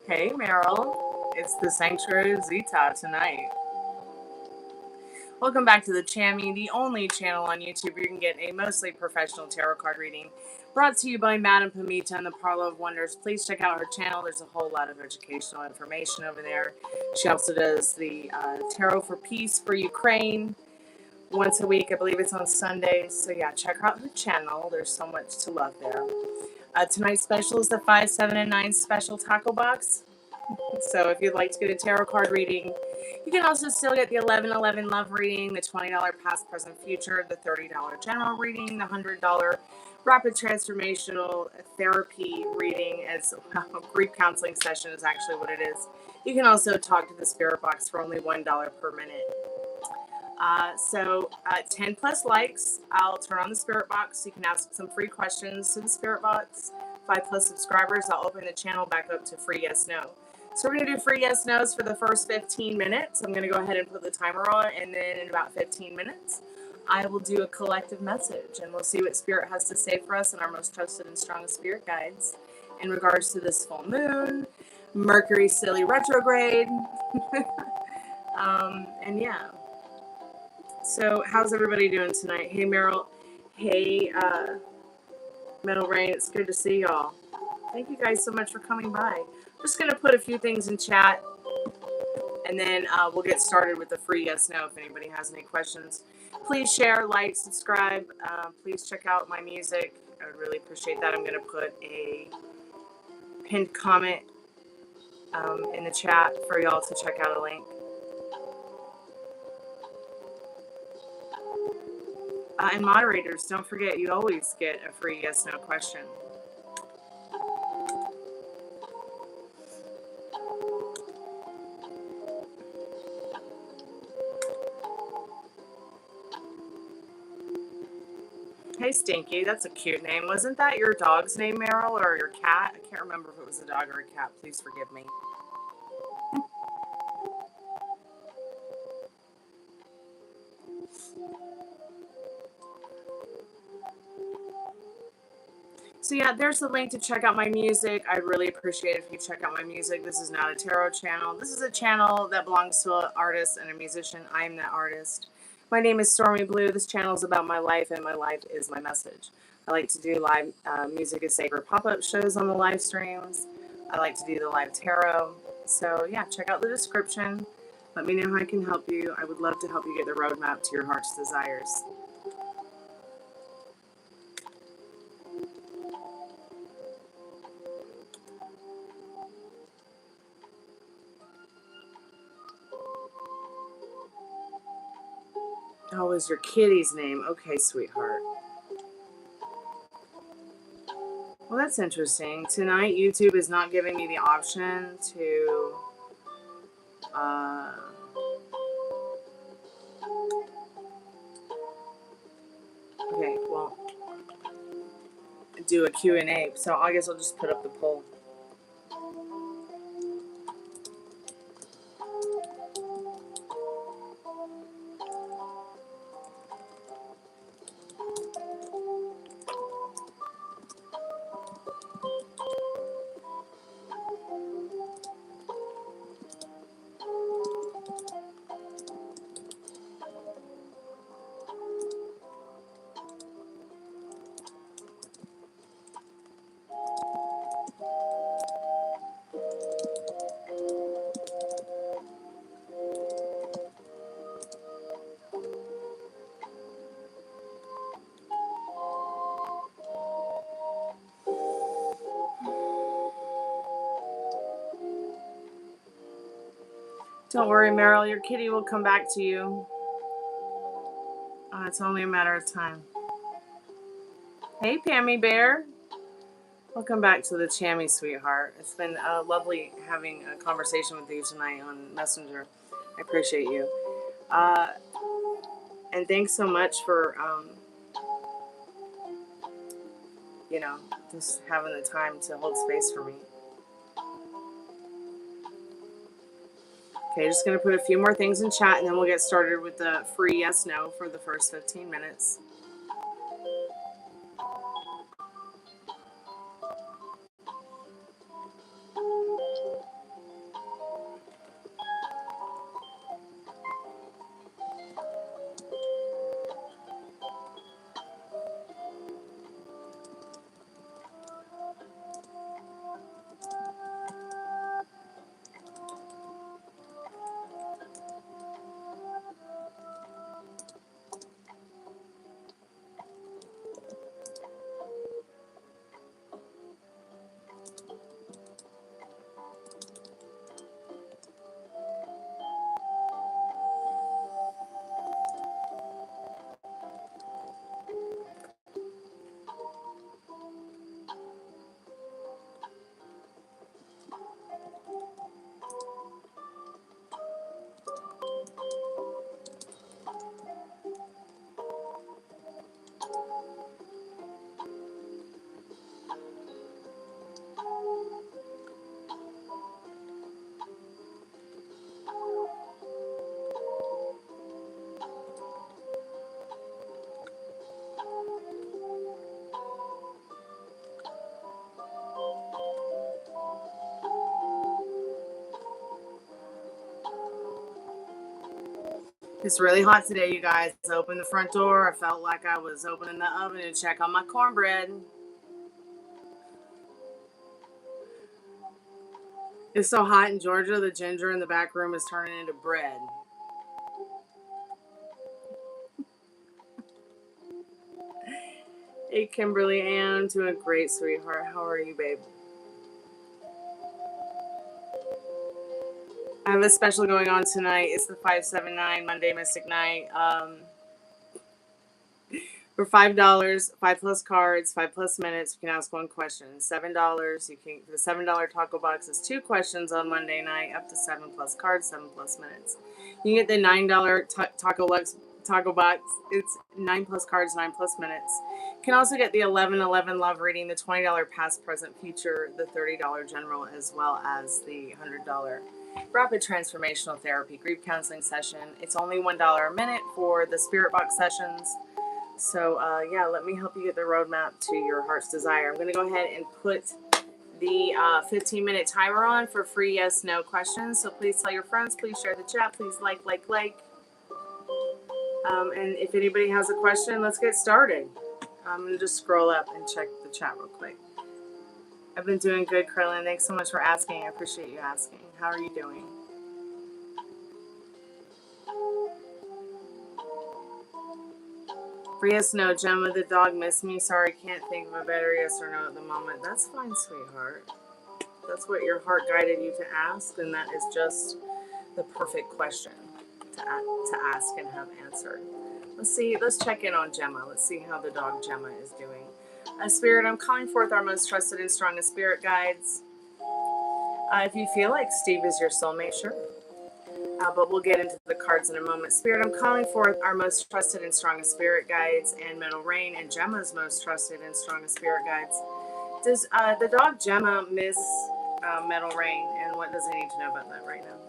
Hey Meryl, it's the Sanctuary of Zeta tonight. Welcome back to the Chammy, the only channel on YouTube where you can get a mostly professional tarot card reading brought to you by Madame Pamita and the Parlor of Wonders. Please check out her channel. There's a whole lot of educational information over there. She also does the Tarot for Peace for Ukraine once a week. I believe it's on Sundays. So yeah, check out her channel. There's so much to love there. Tonight's special is the 5, 7, and 9 special taco box. So if you'd like to get a tarot card reading, you can also still get the 11/11 love reading, the $20 past, present, future, the $30 general reading, the $100 rapid transformational therapy reading, as well. Grief counseling session is actually what it is. You can also talk to the spirit box for only $1 per minute. 10 plus likes, I'll turn on the spirit box. You can ask some free questions to the spirit box. 5 plus subscribers, I'll open the channel back up to free yes no. So we're going to do free yes no's for the first 15 minutes. I'm going to go ahead and put the timer on, and then in about 15 minutes, I will do a collective message, and we'll see what Spirit has to say for us and our most trusted and strongest spirit guides in regards to this full moon, Mercury silly retrograde, and yeah. So how's everybody doing tonight? Hey Meryl, hey Metal Rain, it's good to see y'all. Thank you guys so much for coming by. Just going to put a few things in chat, and then we'll get started with the free yes no if anybody has any questions. Please share, like, subscribe. Please check out my music. I would really appreciate that. I'm going to put a pinned comment in the chat for y'all to check out a link. And moderators, don't forget, you always get a free yes no question. Hey Stinky, that's a cute name. Wasn't that your dog's name, Meryl, or your cat? I can't remember if it was a dog or a cat. Please forgive me. So yeah, there's the link to check out my music. I'd really appreciate it if you check out my music. This is not a tarot channel. This is a channel that belongs to an artist and a musician. I'm that artist. My name is Stormie Bleu. This channel is about my life, and my life is my message. I like to do live music is sacred pop-up shows on the live streams. I like to do the live tarot. So yeah, check out the description. Let me know how I can help you. I would love to help you get the roadmap to your heart's desires. Oh, is your kitty's name? Okay, sweetheart. Well, that's interesting. Tonight, YouTube is not giving me the option to okay, well, do a Q&A. So I guess I'll just put up the poll. Don't worry, Meryl. Your kitty will come back to you. It's only a matter of time. Hey, Pammy Bear. Welcome back to the Chammy, sweetheart. It's been lovely having a conversation with you tonight on Messenger. I appreciate you. And thanks so much for, just having the time to hold space for me. Okay, just going to put a few more things in chat, and then we'll get started with the free yes-no for the first 15 minutes. It's really hot today, you guys. I opened the front door. I felt like I was opening the oven to check on my cornbread. It's so hot in Georgia, the ginger in the back room is turning into bread. Hey, Kimberly Ann, doing great, sweetheart. How are you, babe? I have a special going on tonight. It's the 579 Monday Mystic Night. For $5, 5+ cards, 5+ minutes, you can ask one question. $7, you can the $7 taco box is 2 questions on Monday night, up to 7+ cards, 7+ minutes. You can get the $9 taco box. It's 9+ cards, 9+ minutes. You can also get the 11/11 love reading, the $20 past, present, future, the $30 general, as well as the $100 rapid transformational therapy grief counseling session. It's only $1 a minute for the spirit box sessions. So, yeah, let me help you get the roadmap to your heart's desire. I'm going to go ahead and put the 15-minute timer on for free yes/no questions. So please tell your friends. Please share the chat. Please like. And if anybody has a question, let's get started. I'm going to just scroll up and check the chat real quick. I've been doing good, Krillin. Thanks so much for asking. I appreciate you asking. How are you doing? Yes, no, Gemma, the dog missed me. Sorry, can't think of a better yes or no at the moment. That's fine, sweetheart. That's what your heart guided you to ask, and that is just the perfect question to ask and have answered. Let's check in on Gemma. Let's see how the dog Gemma is doing. Spirit, I'm calling forth our most trusted and strongest spirit guides. If you feel like Steve is your soulmate, sure. But we'll get into the cards in a moment. Spirit, I'm calling forth our most trusted and strongest spirit guides and Meadow Rain and Gemma's most trusted and strongest spirit guides. Does the dog Gemma miss Meadow Rain, and what does he need to know about that right now?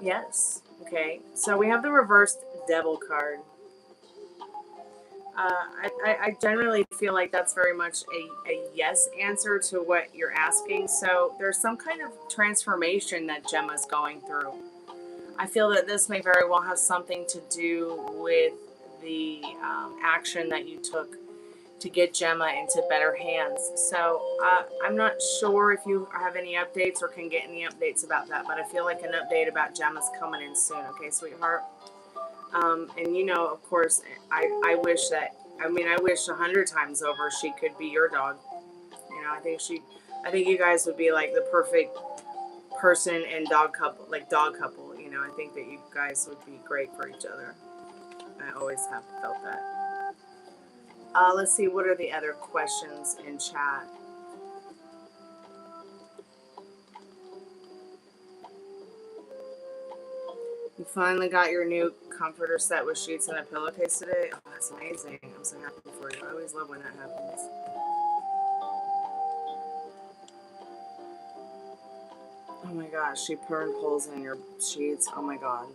Yes. Okay. So we have the reversed Devil card. I generally feel like that's very much a yes answer to what you're asking. So there's some kind of transformation that Gemma's going through. I feel that this may very well have something to do with the action that you took to get Gemma into better hands. So I'm not sure if you have any updates or can get any updates about that, but I feel like an update about Gemma's coming in soon. Okay, sweetheart? And you know, of course, I wish 100 times over she could be your dog. You know, I think you guys would be like the perfect person and dog couple, you know. I think that you guys would be great for each other. I always have felt that. Let's see, what are the other questions in chat? You finally got your new comforter set with sheets and a pillowcase today? Oh, that's amazing. I'm so happy for you. I always love when that happens. Oh my gosh, she burned holes in your sheets. Oh my god.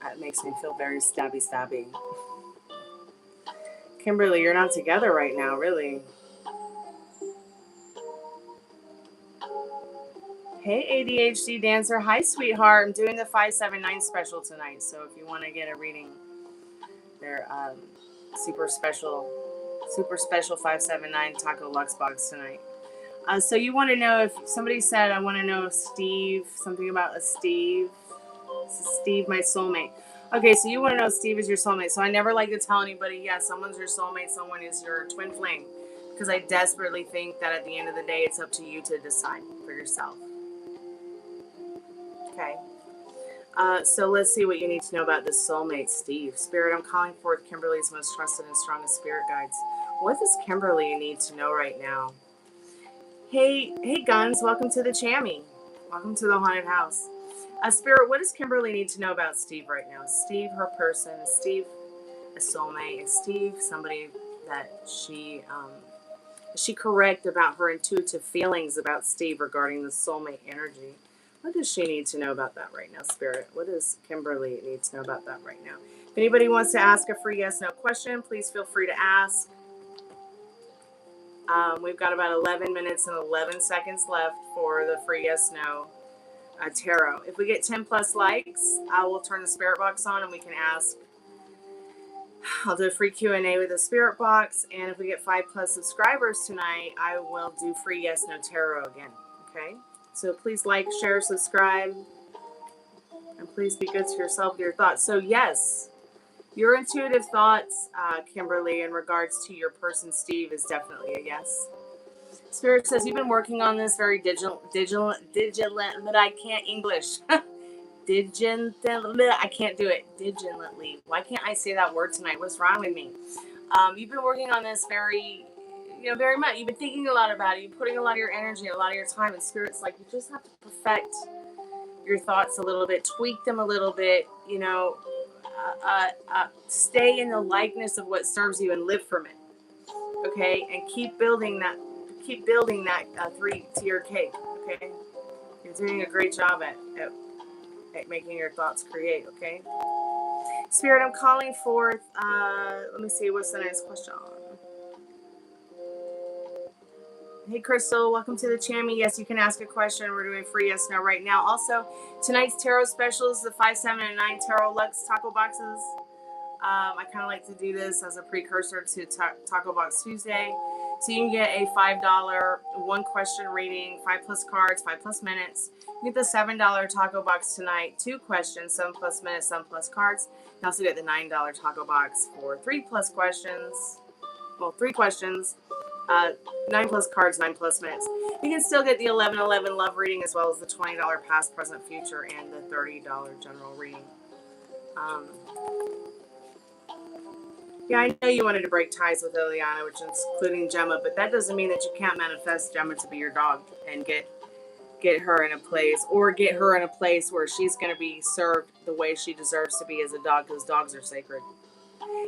That makes me feel very stabby. Kimberly, you're not together right now, really. Hey, ADHD dancer. Hi, sweetheart. I'm doing the 579 special tonight. So if you want to get a reading, they're super special 579 Taco Lux box tonight. So you want to know if somebody said, I want to know if Steve, something about a Steve, my soulmate. Okay, so you want to know if Steve is your soulmate. So I never like to tell anybody, yeah, someone's your soulmate, someone is your twin flame. Because I desperately think that at the end of the day, it's up to you to decide for yourself. Okay. So let's see what you need to know about this soulmate, Steve. Spirit, I'm calling forth Kimberly's most trusted and strongest spirit guides. What does Kimberly need to know right now? Hey, Guns, welcome to the Chammy. Welcome to the haunted house. Spirit, what does Kimberly need to know about Steve right now? Steve, her person. Is Steve a soulmate? Is Steve somebody that is she correct about her intuitive feelings about Steve regarding the soulmate energy? What does she need to know about that right now, Spirit? What does Kimberly need to know about that right now? If anybody wants to ask a free yes, no question, please feel free to ask. We've got about 11 minutes and 11 seconds left for the free yes, no tarot. If we get 10 plus likes, I will turn the spirit box on and we can ask. I'll do a free Q&A with the spirit box. And if we get 5 plus subscribers tonight, I will do free yes, no tarot again. Okay? So please like, share, subscribe. And please be good to yourself with your thoughts. So yes, your intuitive thoughts, Kimberly, in regards to your person, Steve, is definitely a yes. Spirit says you've been working on this very digital, but I can't English. I can't do it. Digitally. Why can't I say that word tonight? What's wrong with me? You've been working on this very much. You've been thinking a lot about it. You're putting a lot of your energy, a lot of your time, and Spirit's like, you just have to perfect your thoughts a little bit, tweak them a little bit, stay in the likeness of what serves you and live from it. Okay? And keep building that 3-tier cake. Okay? You're doing a great job at making your thoughts create. Okay? Spirit, I'm calling forth, let me see, what's the next question? Hey, Crystal, welcome to the channel. Yes, you can ask a question. We're doing free yes, no right now. Also, tonight's tarot specials, the 5, 7, and 9 Tarot Lux taco boxes. I kind of like to do this as a precursor to Taco Box Tuesday. So you can get a $5 one-question reading, 5 plus cards, 5 plus minutes. You get the $7 Taco Box tonight, 2 questions, 7 plus minutes, 7 plus cards. You also get the $9 Taco Box for 3 plus questions. Well, 3 questions. 9 plus cards, 9 plus minutes. You can still get the 11/11 love reading as well as the $20 past, present, future, and the $30 general reading. Yeah, I know you wanted to break ties with Liliana, which is including Gemma, but that doesn't mean that you can't manifest Gemma to be your dog and get her in a place, or get her in a place where she's going to be served the way she deserves to be as a dog, because dogs are sacred.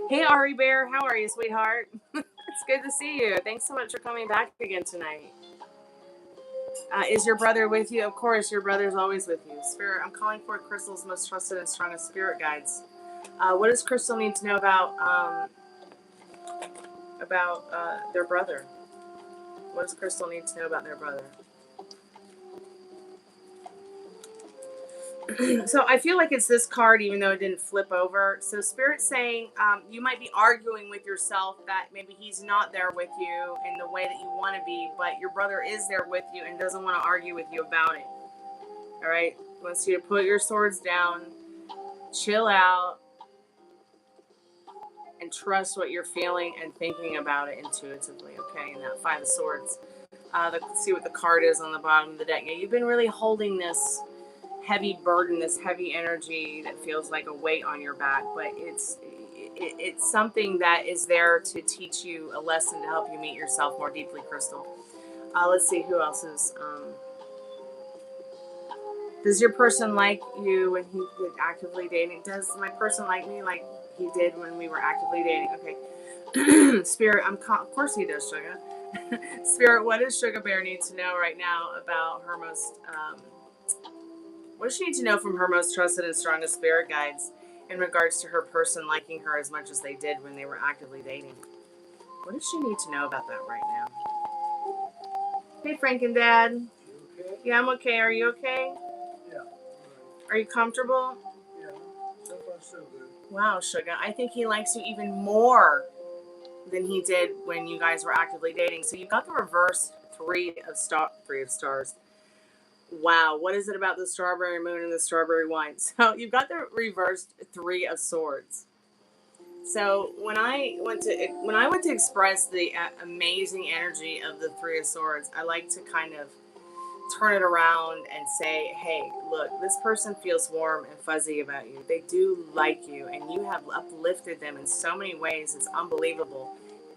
Hey, Ari Bear, how are you, sweetheart? It's good to see you. Thanks so much for coming back again tonight. Is your brother with you? Of course, your brother's always with you. Spirit, I'm calling for Crystal's most trusted and strongest spirit guides. What does Crystal need to know about their brother? What does Crystal need to know about their brother? So I feel like it's this card, even though it didn't flip over. So Spirit's saying you might be arguing with yourself that maybe he's not there with you in the way that you want to be, but your brother is there with you and doesn't want to argue with you about it. All right? He wants you to put your swords down, chill out, and trust what you're feeling and thinking about it intuitively. Okay? And that 5 of Swords. Let's see what the card is on the bottom of the deck. Yeah, you've been really holding this heavy burden, this heavy energy that feels like a weight on your back, but it's something that is there to teach you a lesson to help you meet yourself more deeply, Crystal. Let's see who else is. Does your person like you when he was actively dating? Does my person like me like he did when we were actively dating? Okay. Spirit, of course he does, Sugar. Spirit, what does Sugar Bear need to know right now about her most what does she need to know from her most trusted and strongest spirit guides in regards to her person liking her as much as they did when they were actively dating? What does she need to know about that right now? Hey, Franken Dad. You okay? Yeah, I'm okay. Are you okay? Yeah. Are you comfortable? Yeah. So far, so good. Wow, Sugar. I think he likes you even more than he did when you guys were actively dating. So you got the reverse 3 of stars. Wow, what is it about the strawberry moon and the strawberry wine? So you've got the reversed 3 of swords. So when I went to express the amazing energy of the 3 of swords, I like to kind of turn it around and say, hey, look, this person feels warm and fuzzy about you. They do like you, and you have uplifted them in so many ways. It's unbelievable.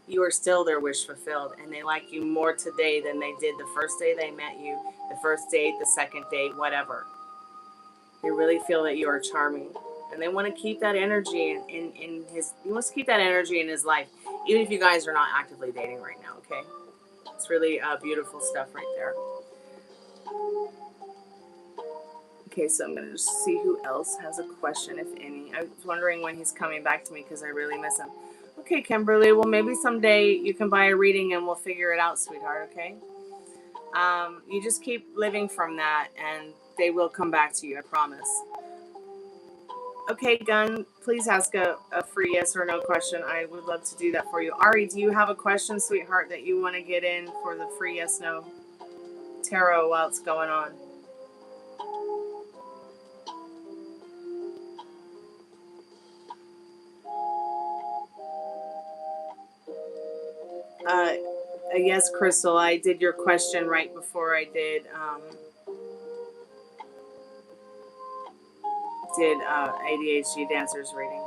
You are still their wish fulfilled, and they like you more today than they did the first day they met you, the first date, the second date, whatever. They really feel that you are charming, and they want to keep that energy in his. He wants to keep that energy in his life, even if you guys are not actively dating right now. Okay, it's really beautiful stuff right there. Okay, so I'm going to just see who else has a question, if any. I was wondering when he's coming back to me because I really miss him. Okay, Kimberly, well, maybe someday you can buy a reading and we'll figure it out, sweetheart, okay? You just keep living from that and they will come back to you, I promise. Okay, Gun, please ask a free yes or no question. I would love to do that for you. Ari, do you have a question, sweetheart, that you want to get in for the free yes no tarot while it's going on? Yes, Crystal, I did your question right before I did ADHD dancers reading.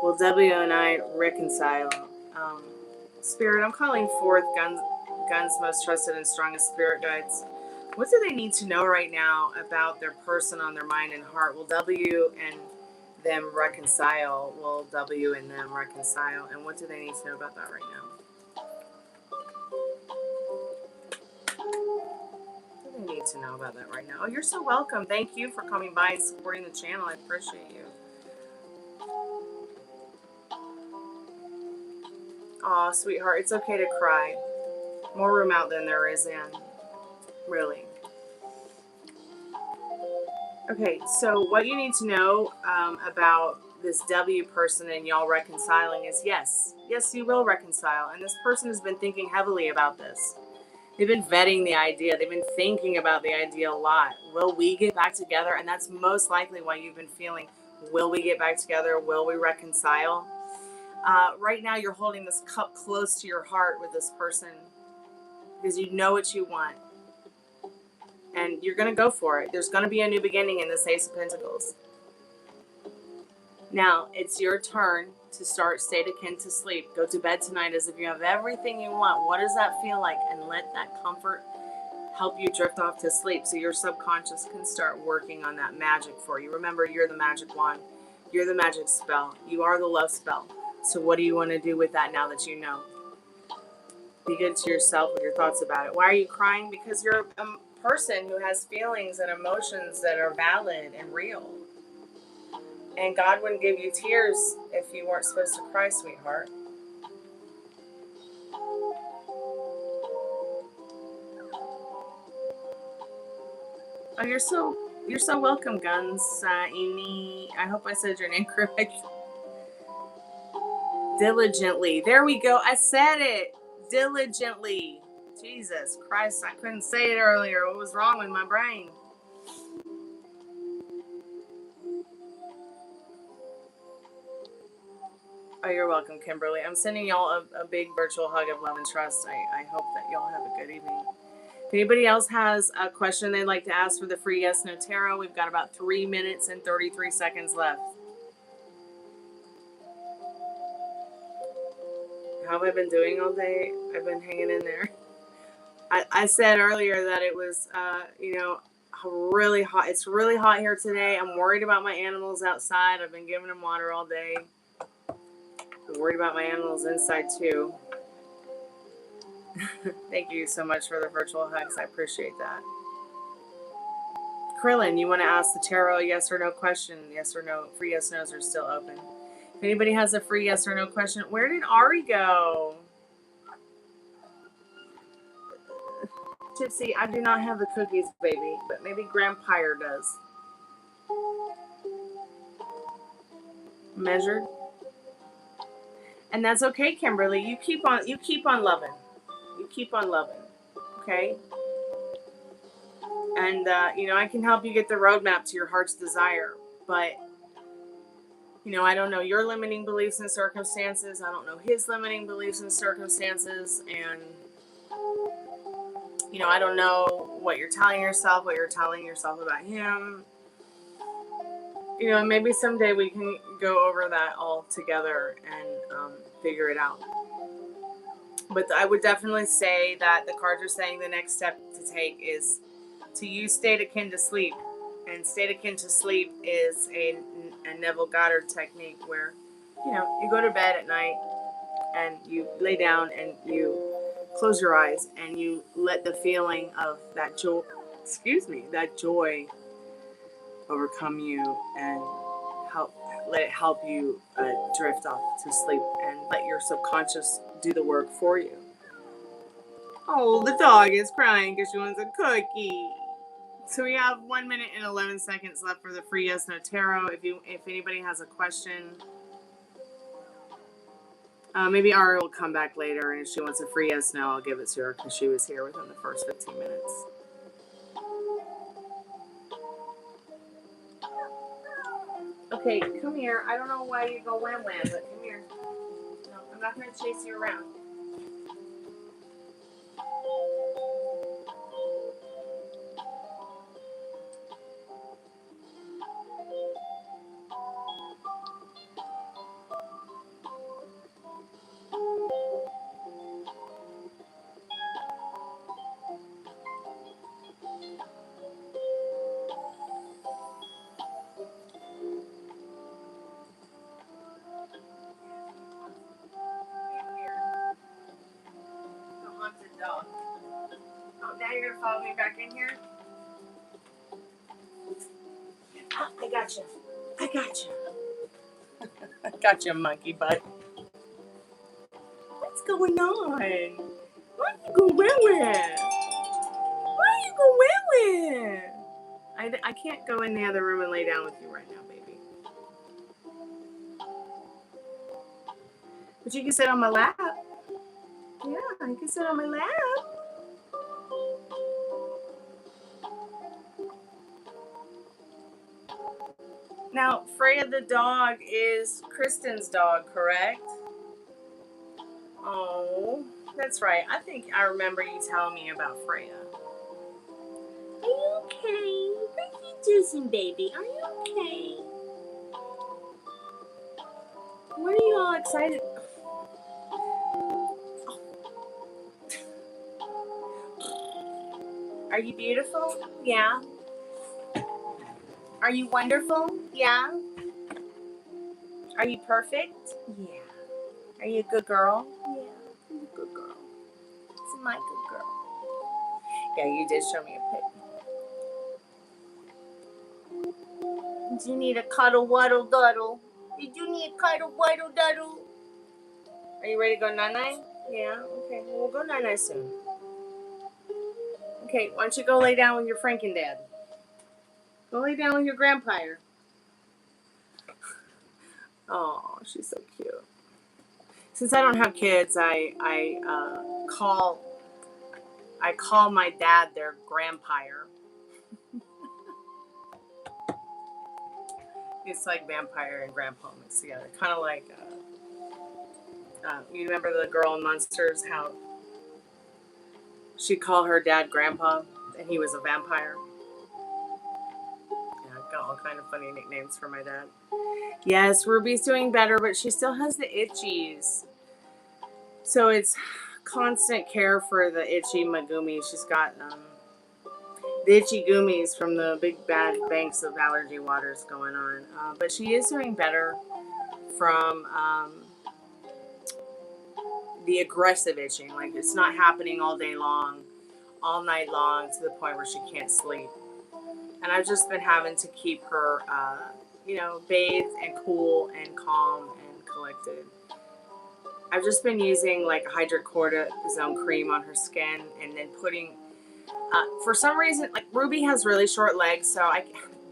Will W and I reconcile? Spirit, I'm calling forth Gun's most trusted and strongest spirit guides. What do they need to know right now about their person on their mind and heart? Will W and them reconcile? Will W and them reconcile? And what do they need to know about that right now? What do they need to know about that right now? Oh, you're so welcome. Thank you for coming by and supporting the channel. I appreciate you. Aw, sweetheart, it's okay to cry. More room out than there is in. Really. Okay, so what you need to know about this W person and y'all reconciling is yes, you will reconcile. And this person has been thinking heavily about this. They've been vetting the idea. They've been thinking about the idea a lot. Will we get back together? And that's most likely why you've been feeling, will we get back together? Will we reconcile? Right now you're holding this cup close to your heart with this person because you know what you want. And you're going to go for it. There's going to be a new beginning in this Ace of Pentacles. Now, it's your turn to start state akin to sleep. Go to bed tonight as if you have everything you want. What does that feel like? And let that comfort help you drift off to sleep so your subconscious can start working on that magic for you. Remember, you're the magic wand. You're the magic spell. You are the love spell. So what do you want to do with that now that you know? Be good to yourself with your thoughts about it. Why are you crying? Because you're a person who has feelings and emotions that are valid and real. And God wouldn't give you tears if you weren't supposed to cry, sweetheart. Oh, you're so welcome, Guns. Amy, I hope I said your name correct. Diligently. There we go. I said it. Diligently. Jesus Christ, I couldn't say it earlier. What was wrong with my brain? Oh, you're welcome, Kimberly. I'm sending y'all a big virtual hug of love and trust. I hope that y'all have a good evening. If anybody else has a question they'd like to ask for the free Yes No Tarot, we've got about 3 minutes and 33 seconds left. How have I been doing all day? I've been hanging in there. I said earlier that it was, really hot. It's really hot here today. I'm worried about my animals outside. I've been giving them water all day. I'm worried about my animals inside too. Thank you so much for the virtual hugs. I appreciate that. Krillin, you want to ask the tarot a yes or no question? Yes or no? Free yes no's are still open. If anybody has a free yes or no question, where did Ari go? Tipsy, I do not have the cookies, baby, but maybe Grandpire does. Measured. And that's okay, Kimberly. You keep on loving. You keep on loving. Okay? And I can help you get the roadmap to your heart's desire, but I don't know your limiting beliefs and circumstances. I don't know his limiting beliefs and circumstances, and I don't know what you're telling yourself about him. Maybe someday we can go over that all together and figure it out. But I would definitely say that the cards are saying the next step to take is to use state akin to sleep. And state akin to sleep is a Neville Goddard technique where, you go to bed at night and you lay down and you close your eyes and you let the feeling of that excuse me, that joy overcome you and let it help you drift off to sleep and let your subconscious do the work for you. Oh, the dog is crying because she wants a cookie. So we have 1 minute and 11 seconds left for the free yes no tarot. If anybody has a question, maybe Ari will come back later, and if she wants a free yes no, I'll give it to her because she was here within the first 15 minutes. Okay, come here. I don't know why you go wham wham, but come here. No, I'm not going to chase you around. Dog. Oh, now you're gonna follow me back in here? Oh, I got you. I got you. I got you, monkey butt. What's going on? What are you going with? What are you going with? I can't go in the other room and lay down with you right now, baby. But you can sit on my lap. Yeah, you can sit on my lap. Now, Freya the dog is Kristen's dog, correct? Oh, that's right. I think I remember you telling me about Freya. Are you okay? What are you doing, baby? Are you okay? What are you all excited? Are you beautiful? Yeah. Are you wonderful? Yeah. Are you perfect? Yeah. Are you a good girl? Yeah. You're a good girl. It's my good girl. Yeah, you did show me a pic. Do you need a cuddle waddle duddle? Did you need a cuddle waddle duddle? Are you ready to go night-night? Yeah, okay. Well, we'll go night-night soon. Okay, why don't you go lay down with your Franken dad? Go lay down with your grandpire. Oh, she's so cute. Since I don't have kids, I call my dad their grandpire. It's like vampire and grandpa mixed together. Kind of like, you remember the girl in Monsters, how she'd call her dad grandpa and he was a vampire? Yeah, I've got all kind of funny nicknames for my dad. Yes, Ruby's doing better, but she still has the itchies. So it's constant care for the itchy Megumi. She's got the itchy goomies from the big bad banks of allergy waters going on. But she is doing better from the aggressive itching. Like, it's not happening all day long, all night long, to the point where she can't sleep. And I've just been having to keep her, bathed and cool and calm and collected. I've just been using like hydrocortisone cream on her skin, and then putting, for some reason, like Ruby has really short legs, so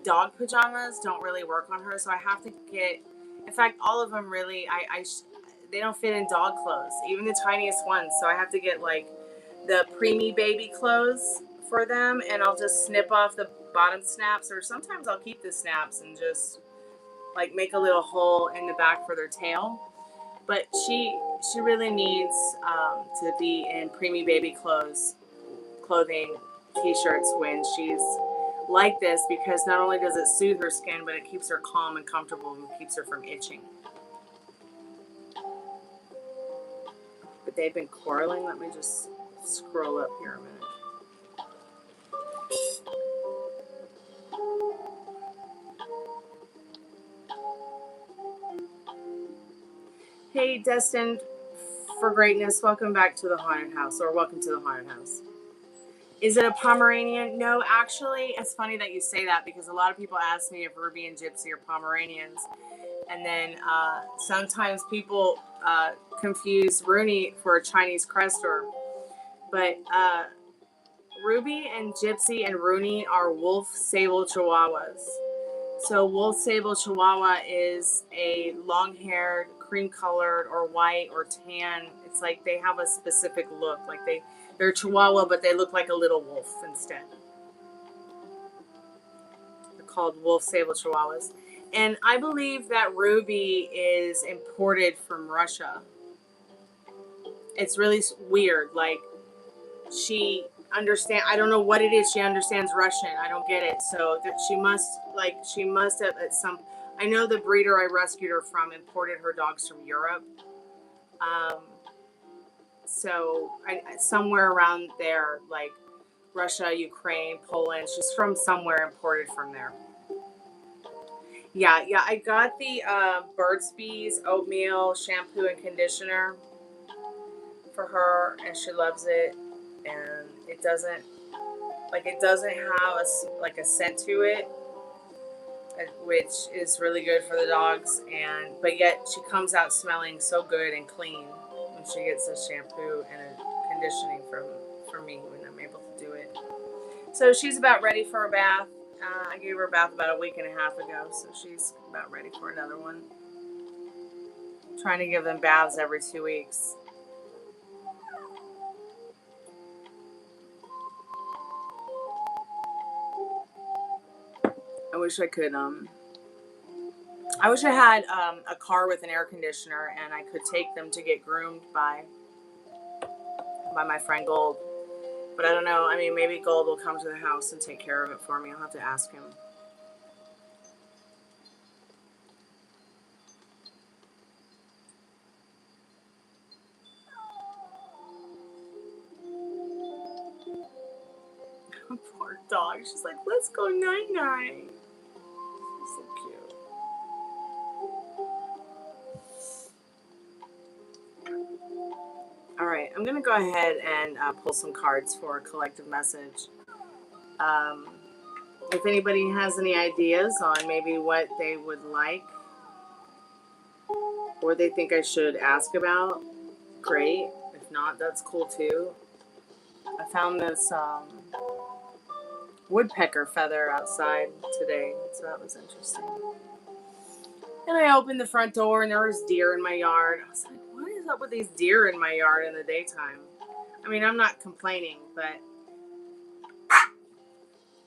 dog pajamas don't really work on her. So I have to get, in fact, all of them really, they don't fit in dog clothes, even the tiniest ones. So I have to get like the preemie baby clothes for them, and I'll just snip off the bottom snaps, or sometimes I'll keep the snaps and just like make a little hole in the back for their tail. But she really needs to be in preemie baby clothing, t-shirts when she's like this, because not only does it soothe her skin, but it keeps her calm and comfortable and keeps her from itching. But they've been quarreling. Let me just scroll up here a minute. Hey, Destined for Greatness, welcome back to the haunted house, or welcome to the haunted house. Is it a Pomeranian? No, actually, it's funny that you say that because a lot of people ask me if Ruby and Gypsy are Pomeranians. And then sometimes people confuse Rooney for a Chinese Crestor. But Ruby and Gypsy and Rooney are wolf sable chihuahuas. So wolf sable chihuahua is a long-haired, cream-colored, or white or tan. It's like they have a specific look. Like they're chihuahua, but they look like a little wolf instead. They're called wolf sable chihuahuas. And I believe that Ruby is imported from Russia. It's really weird. Like, I don't know what it is. She understands Russian. I don't get it. So she must have at some, I know the breeder I rescued her from imported her dogs from Europe. So somewhere around there, like Russia, Ukraine, Poland, she's from somewhere imported from there. Yeah, I got the Burt's Bees oatmeal shampoo and conditioner for her, and she loves it. And it doesn't have a scent to it, which is really good for the dogs. But yet she comes out smelling so good and clean when she gets a shampoo and a conditioning from me when I'm able to do it. So she's about ready for a bath. I gave her a bath about a week and a half ago, so she's about ready for another one. I'm trying to give them baths every 2 weeks. I wish I could. I wish I had a car with an air conditioner and I could take them to get groomed by my friend Gold. But I don't know. I mean, maybe Gold will come to the house and take care of it for me. I'll have to ask him. Poor dog. She's like, let's go night-night. She's so cute. All right, I'm going to go ahead and pull some cards for a collective message. If anybody has any ideas on maybe what they would like or they think I should ask about, great. If not, that's cool too. I found this woodpecker feather outside today, so that was interesting. And I opened the front door and there was deer in my yard. I was like, what is up with these deer in my yard in the daytime? I mean, I'm not complaining, but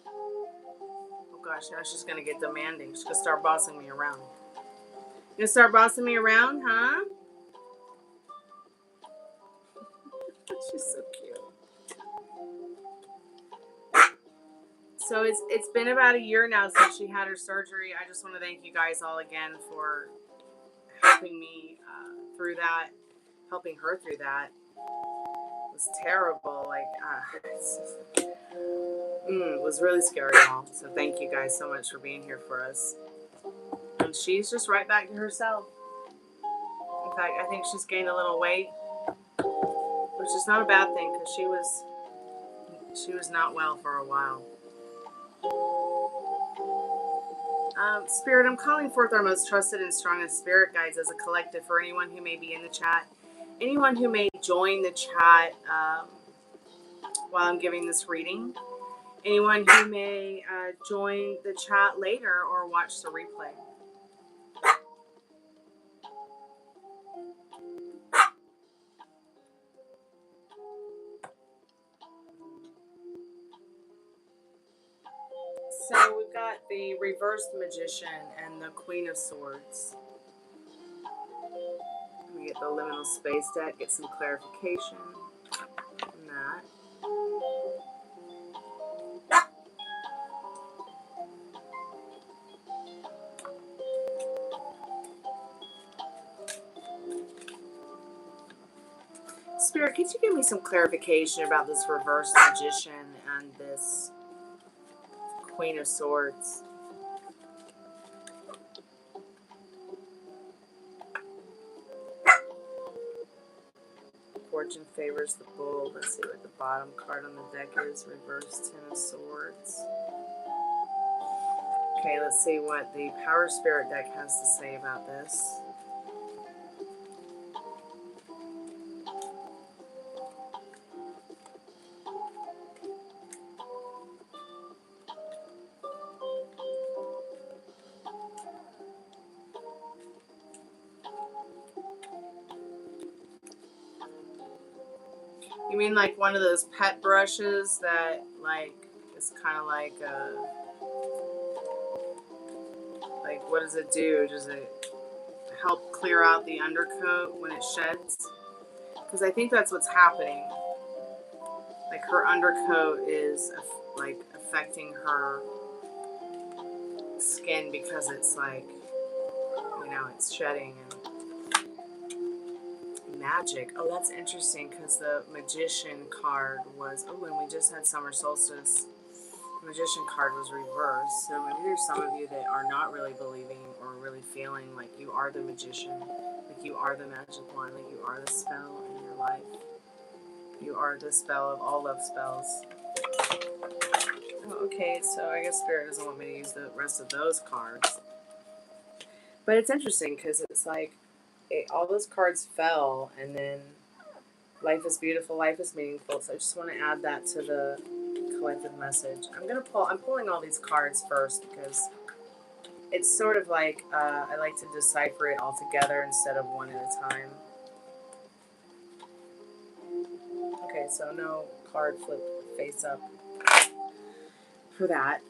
oh gosh, now she's gonna get demanding. She's gonna start bossing me around. You gonna start bossing me around, huh? She's so cute. So it's been about a year now since she had her surgery. I just want to thank you guys all again for helping me through that, helping her through that. It was terrible. Like, it was really scary, y'all. So thank you guys so much for being here for us. And she's just right back to herself. In fact, I think she's gained a little weight, which is not a bad thing because she was not well for a while. Spirit, I'm calling forth our most trusted and strongest spirit guides as a collective for anyone who may be in the chat, anyone who may join the chat while I'm giving this reading, anyone who may join the chat later or watch the replay. So we've got the reversed magician and the Queen of Swords. Let me get the liminal space deck, get some clarification on that. Spirit, could you give me some clarification about this reversed magician and this Queen of Swords? Fortune favors the bull. Let's see what the bottom card on the deck is. Reverse Ten of Swords. Okay, let's see what the Power Spirit deck has to say about this. You mean like one of those pet brushes that like is kind of like what does it do? Does it help clear out the undercoat when it sheds? Because I think that's what's happening. Like her undercoat is like affecting her skin because it's like, you know, it's shedding and magic. Oh, that's interesting because the Magician card was, oh, and we just had Summer Solstice. The Magician card was reversed. So maybe there's some of you that are not really believing or really feeling like you are the magician, like you are the magic wand, like you are the spell in your life. You are the spell of all love spells. Oh, okay, so I guess Spirit doesn't want me to use the rest of those cards. But it's interesting because it's like all those cards fell, and then life is beautiful, life is meaningful. So I just want to add that to the collective message. I'm pulling all these cards first because it's sort of like I like to decipher it all together instead of one at a time. Okay, so no card flip face up for that.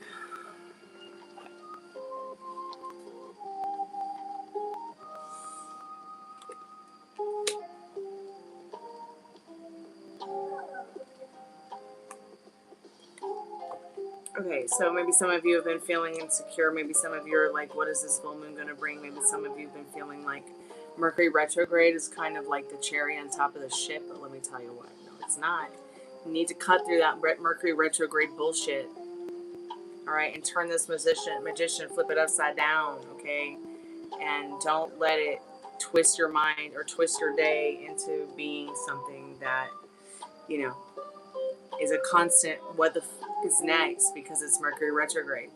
Okay, so maybe some of you have been feeling insecure. Maybe some of you are like, what is this full moon going to bring? Maybe some of you have been feeling like Mercury retrograde is kind of like the cherry on top of the ship. But let me tell you what, no, it's not. You need to cut through that Mercury retrograde bullshit. All right, and turn this magician, flip it upside down, okay? And don't let it twist your mind or twist your day into being something that, you know, is a constant what the f is next because it's Mercury retrograde.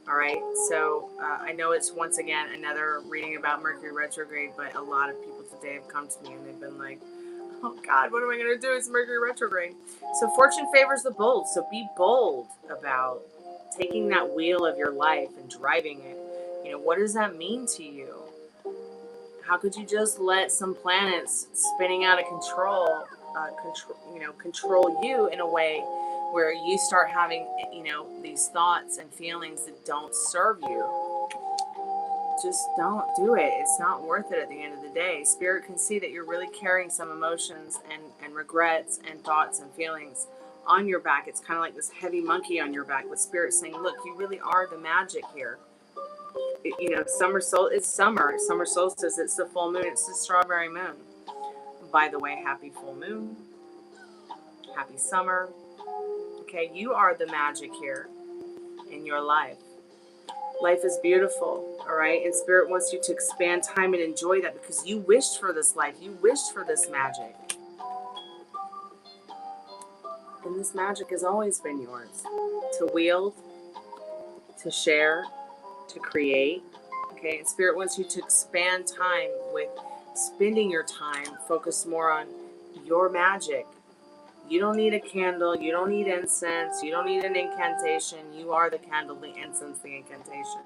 All right, so I know it's once again another reading about Mercury retrograde, but a lot of people today have come to me and they've been like, oh God, what am I going to do? It's Mercury retrograde. So fortune favors the bold. So be bold about taking that wheel of your life and driving it. You know, what does that mean to you? How could you just let some planets spinning out of control, control you in a way where you start having, you know, these thoughts and feelings that don't serve you? Just don't do it. It's not worth it at the end of the day. Spirit can see that you're really carrying some emotions and regrets and thoughts and feelings on your back. It's kind of like this heavy monkey on your back with Spirit saying, look, you really are the magic here. You know, it's summer solstice, it's the full moon, it's the strawberry moon. By the way, happy full moon, happy summer. Okay, you are the magic here in your life. Life is beautiful, all right? And Spirit wants you to expand time and enjoy that because you wished for this life. You wished for this magic. And this magic has always been yours. To wield, to share, to create. Okay, and Spirit wants you to expand time with spending your time focused more on your magic. You don't need a candle. You don't need incense. You don't need an incantation. You are the candle, the incense, the incantation.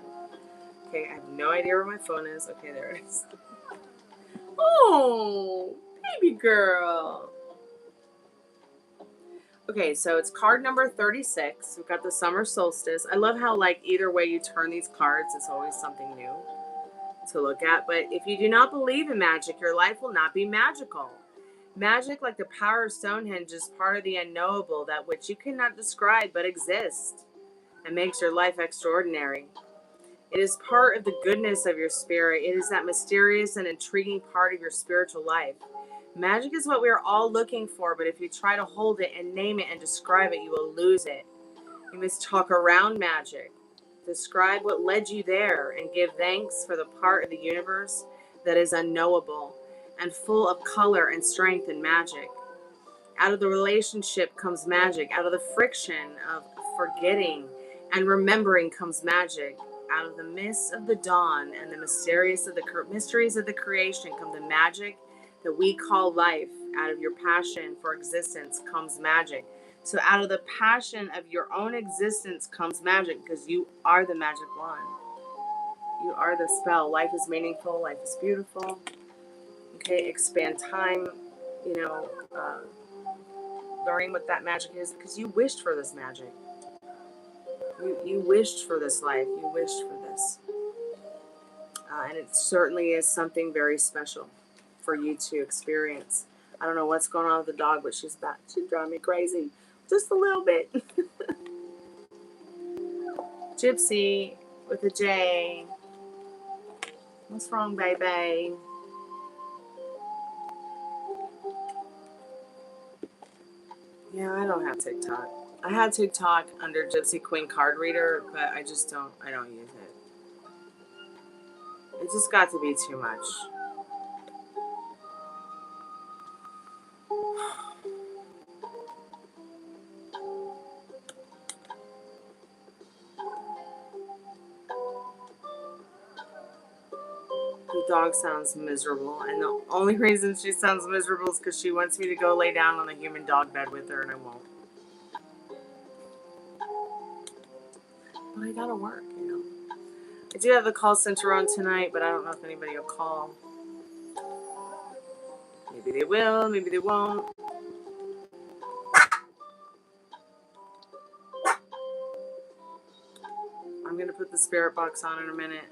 Okay, I have no idea where my phone is. Okay, there it is. Oh, baby girl. Okay, so it's card number 36. We've got the summer solstice. I love how, like, either way you turn these cards, it's always something new to look at. But if you do not believe in magic, your life will not be magical. Magic, like the power of Stonehenge, is part of the unknowable, that which you cannot describe but exists, and makes your life extraordinary. It is part of the goodness of your spirit. It is that mysterious and intriguing part of your spiritual life. Magic is what we are all looking for, but if you try to hold it and name it and describe it, you will lose it. You must talk around magic. Describe what led you there and give thanks for the part of the universe that is unknowable and full of color and strength and magic. Out of the relationship comes magic. Out of the friction of forgetting and remembering comes magic. Out of the mist of the dawn and the mysteries of the creation come the magic that we call life. Out of your passion for existence comes magic. So out of the passion of your own existence comes magic, because you are the magic one. You are the spell. Life is meaningful. Life is beautiful. Okay, expand time. You know, learning what that magic is, because you wished for this magic. You wished for this life. You wished for this. And it certainly is something very special for you to experience. I don't know what's going on with the dog, but she's driving me crazy. Just a little bit. Gypsy with a J. What's wrong, baby? Yeah, I don't have TikTok. I have TikTok under Gypsy Queen Card Reader, but I don't use it. It just got to be too much. The dog sounds miserable, and the only reason she sounds miserable is because she wants me to go lay down on the human dog bed with her, and I won't. But I gotta work, you know. I do have the call center on tonight, but I don't know if anybody will call. Maybe they will, maybe they won't. I'm gonna put the spirit box on in a minute.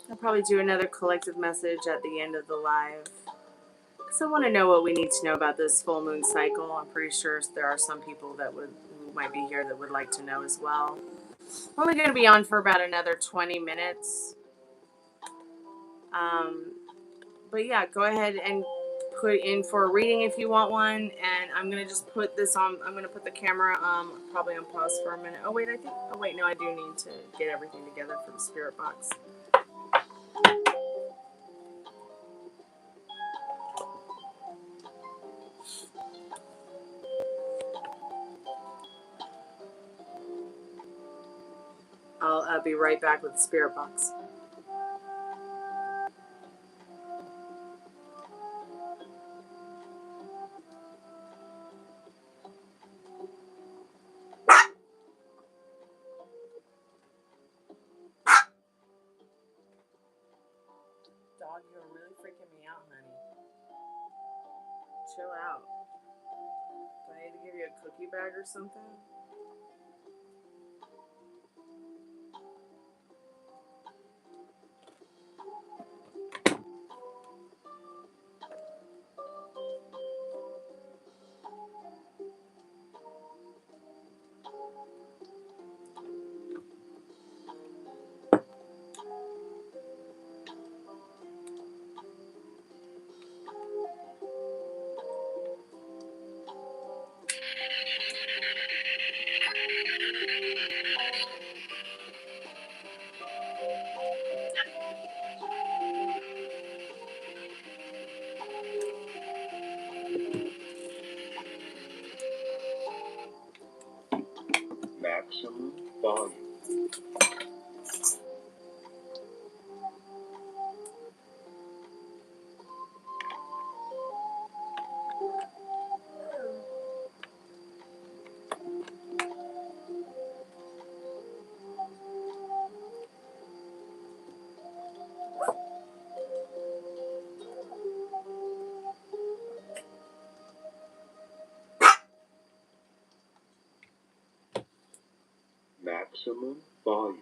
I'll probably do another collective message at the end of the live, because I want to know what we need to know about this full moon cycle. I'm pretty sure there are some people who might be here that would like to know as well. I'm only going to be on for about another 20 minutes. But yeah, go ahead and put in for a reading if you want one. And I'm going to just put this on. I'm going to put the camera probably on pause for a minute. Oh, wait, no, I do need to get everything together for the spirit box. I'll be right back with the spirit box. Dog, you're really freaking me out, honey. Chill out. Do I need to give you a cookie bag or something? Maximum volume. maximum volume.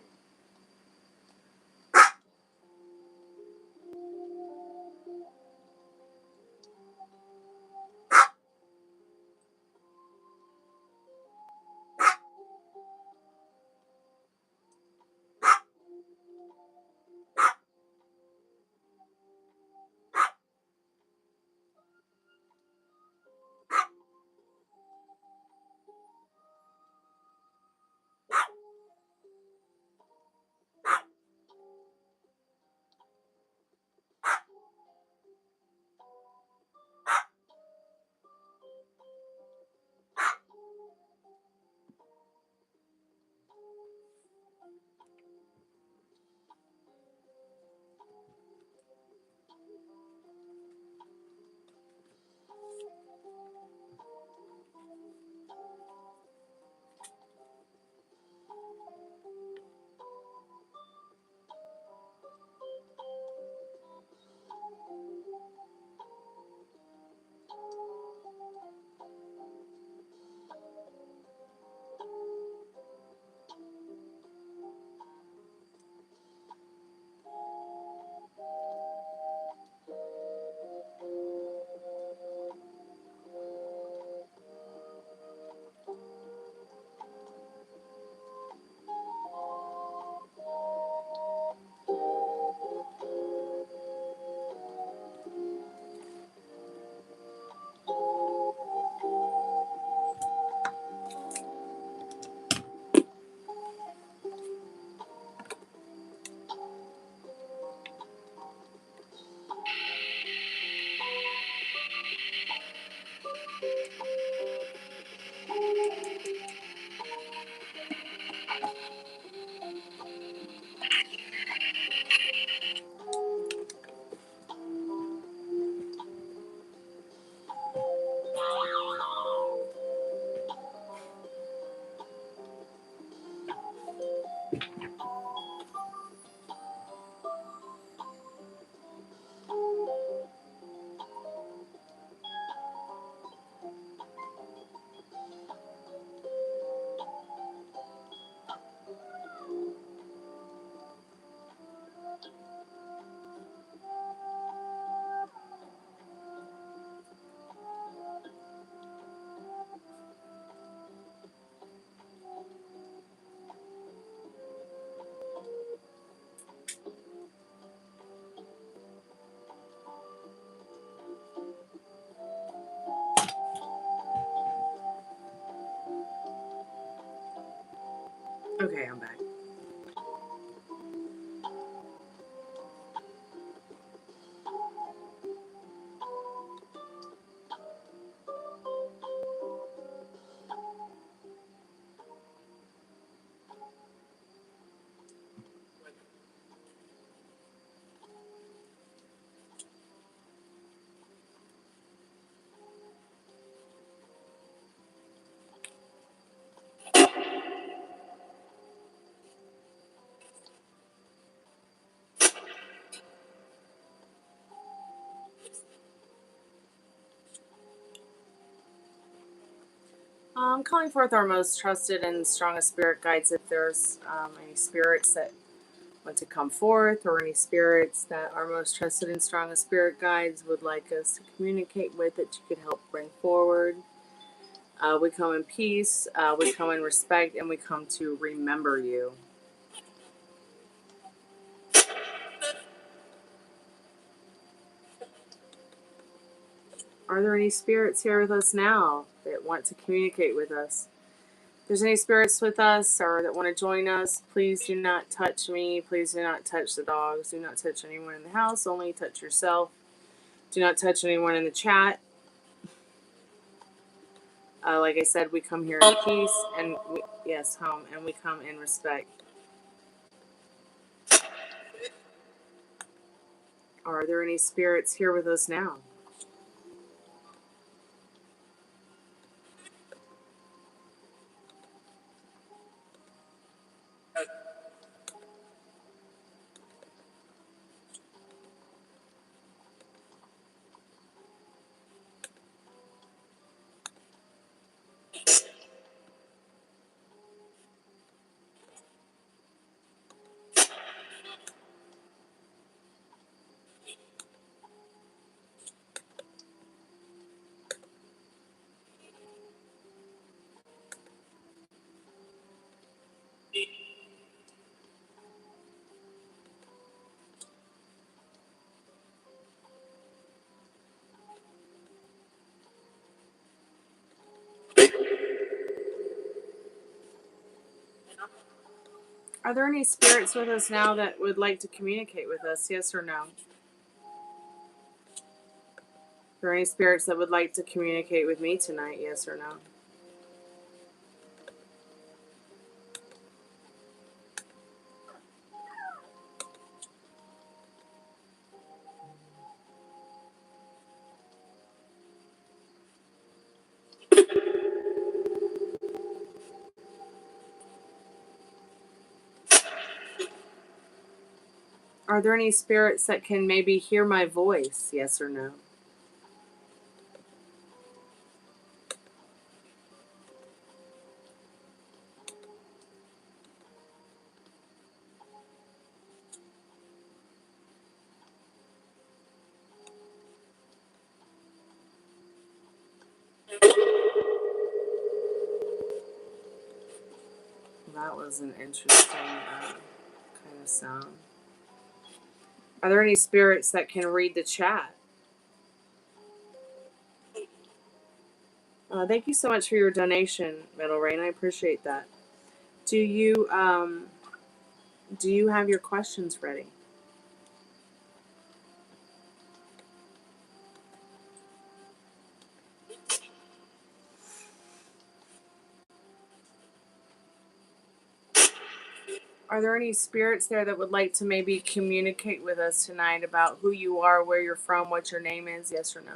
Okay, I'm back. I'm calling forth our most trusted and strongest spirit guides. If there's any spirits that want to come forth, or any spirits that our most trusted and strongest spirit guides would like us to communicate with, that you could help bring forward. We come in peace, we come in respect, and we come to remember you. Are there any spirits here with us now that want to communicate with us? If there's any spirits with us or that want to join us, please do not touch me. Please do not touch the dogs. Do not touch anyone in the house. Only touch yourself. Do not touch anyone in the chat. Like I said, we come here in peace and home, and we come in respect. Are there any spirits here with us now? Are there any spirits with us now that would like to communicate with us? Yes or no? Are there any spirits that would like to communicate with me tonight? Yes or no? Are there any spirits that can maybe hear my voice? Yes or no? That was an interesting kind of sound. Are there any spirits that can read the chat? Thank you so much for your donation, Metal Rain. I appreciate that. Do you have your questions ready? Are there any spirits there that would like to maybe communicate with us tonight about who you are, where you're from, what your name is? Yes or no?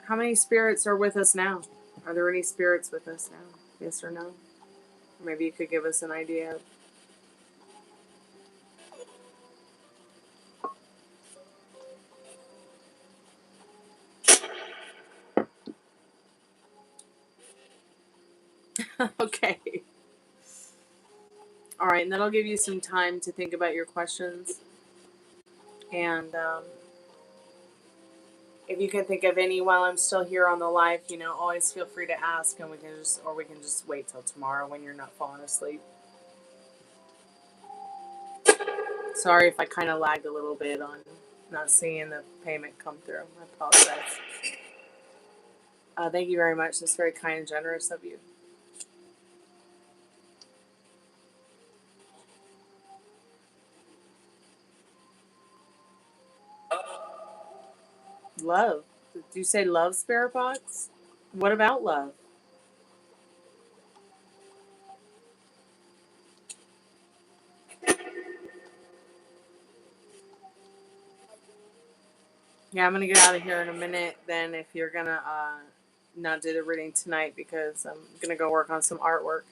How many spirits are with us now? Are there any spirits with us now? Yes or no? Or maybe you could give us an idea. Okay. All right, and that'll give you some time to think about your questions. And if you can think of any while I'm still here on the live, always feel free to ask, and we can just wait till tomorrow when you're not falling asleep. Sorry if I kind of lagged a little bit on not seeing the payment come through. I apologize. Thank you very much. That's very kind and generous of you. Love. Did you say love, Spirit Box? What about love? Yeah, I'm going to get out of here in a minute then if you're going to not do the reading tonight because I'm going to go work on some artwork.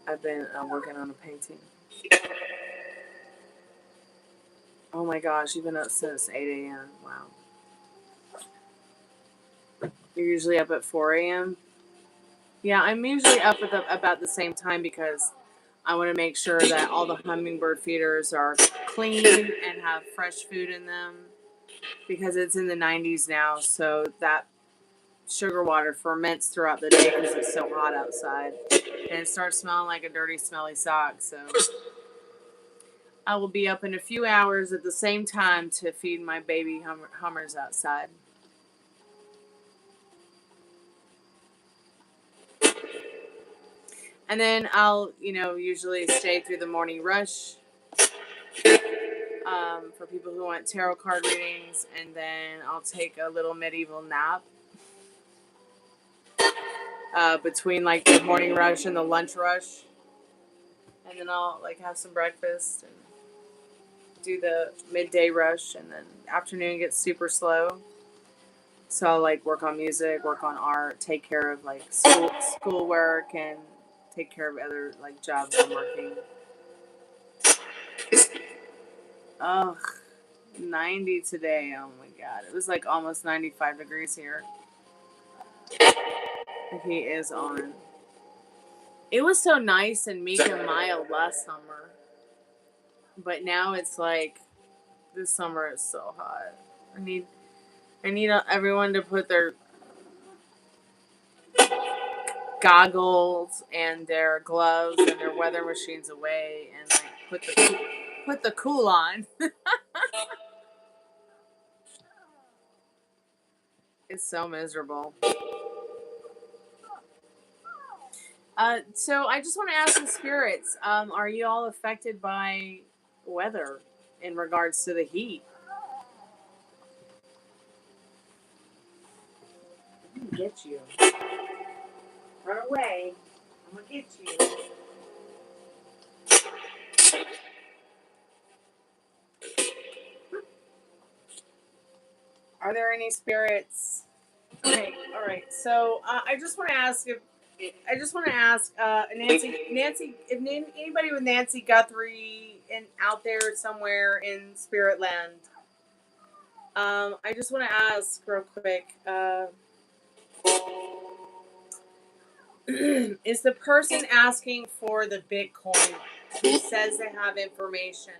I've been working on a painting. Oh my gosh, you've been up since 8 a.m. Wow. You're usually up at 4 a.m.? Yeah, I'm usually up at about the same time because I want to make sure that all the hummingbird feeders are clean and have fresh food in them because it's in the 90s now, so that sugar water ferments throughout the day because it's so hot outside. And it starts smelling like a dirty, smelly sock, so I will be up in a few hours at the same time to feed my baby hummers outside. And then I'll, usually stay through the morning rush for people who want tarot card readings. And then I'll take a little medieval nap between like the morning rush and the lunch rush. And then I'll have some breakfast and do the midday rush. And then afternoon gets super slow. So I'll work on music, work on art, take care of schoolwork, and take care of other jobs I'm working. Ugh, 90 today. Oh my god, it was almost 95 degrees here. The heat is on. It was so nice and meek and mild last summer, but now it's this summer is so hot. I need everyone to put their goggles and their gloves and their weather machines away and put the cool on. It's so miserable. So I just want to ask the spirits, are you all affected by weather in regards to the heat? I'm gonna get you. Run away. I'm gonna get you. Are there any spirits? Okay, all right. So I just want to ask Nancy, if anybody with Nancy Guthrie out there somewhere in spirit land, I just want to ask real quick, is the person asking for the Bitcoin who says they have information,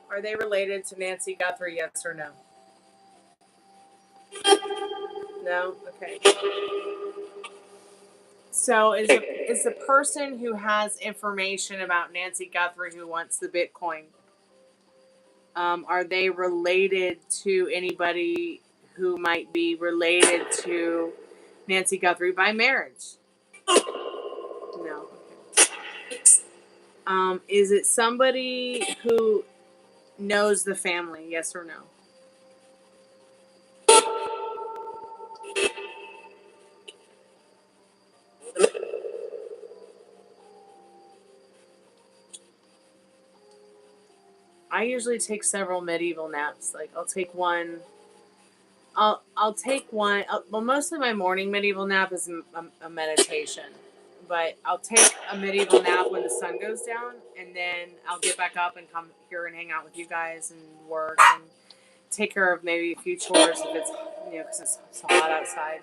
are they related to Nancy Guthrie? Yes or no? No? Okay. So is the person who has information about Nancy Guthrie who wants the Bitcoin, are they related to anybody who might be related to Nancy Guthrie by marriage? No. Okay. Is it somebody who knows the family? Yes or no? I usually take several medieval naps. Like I'll take one. I'll take one. Well, mostly my morning medieval nap is a meditation, but I'll take a medieval nap when the sun goes down, and then I'll get back up and come here and hang out with you guys and work and take care of maybe a few chores if it's because it's so hot outside.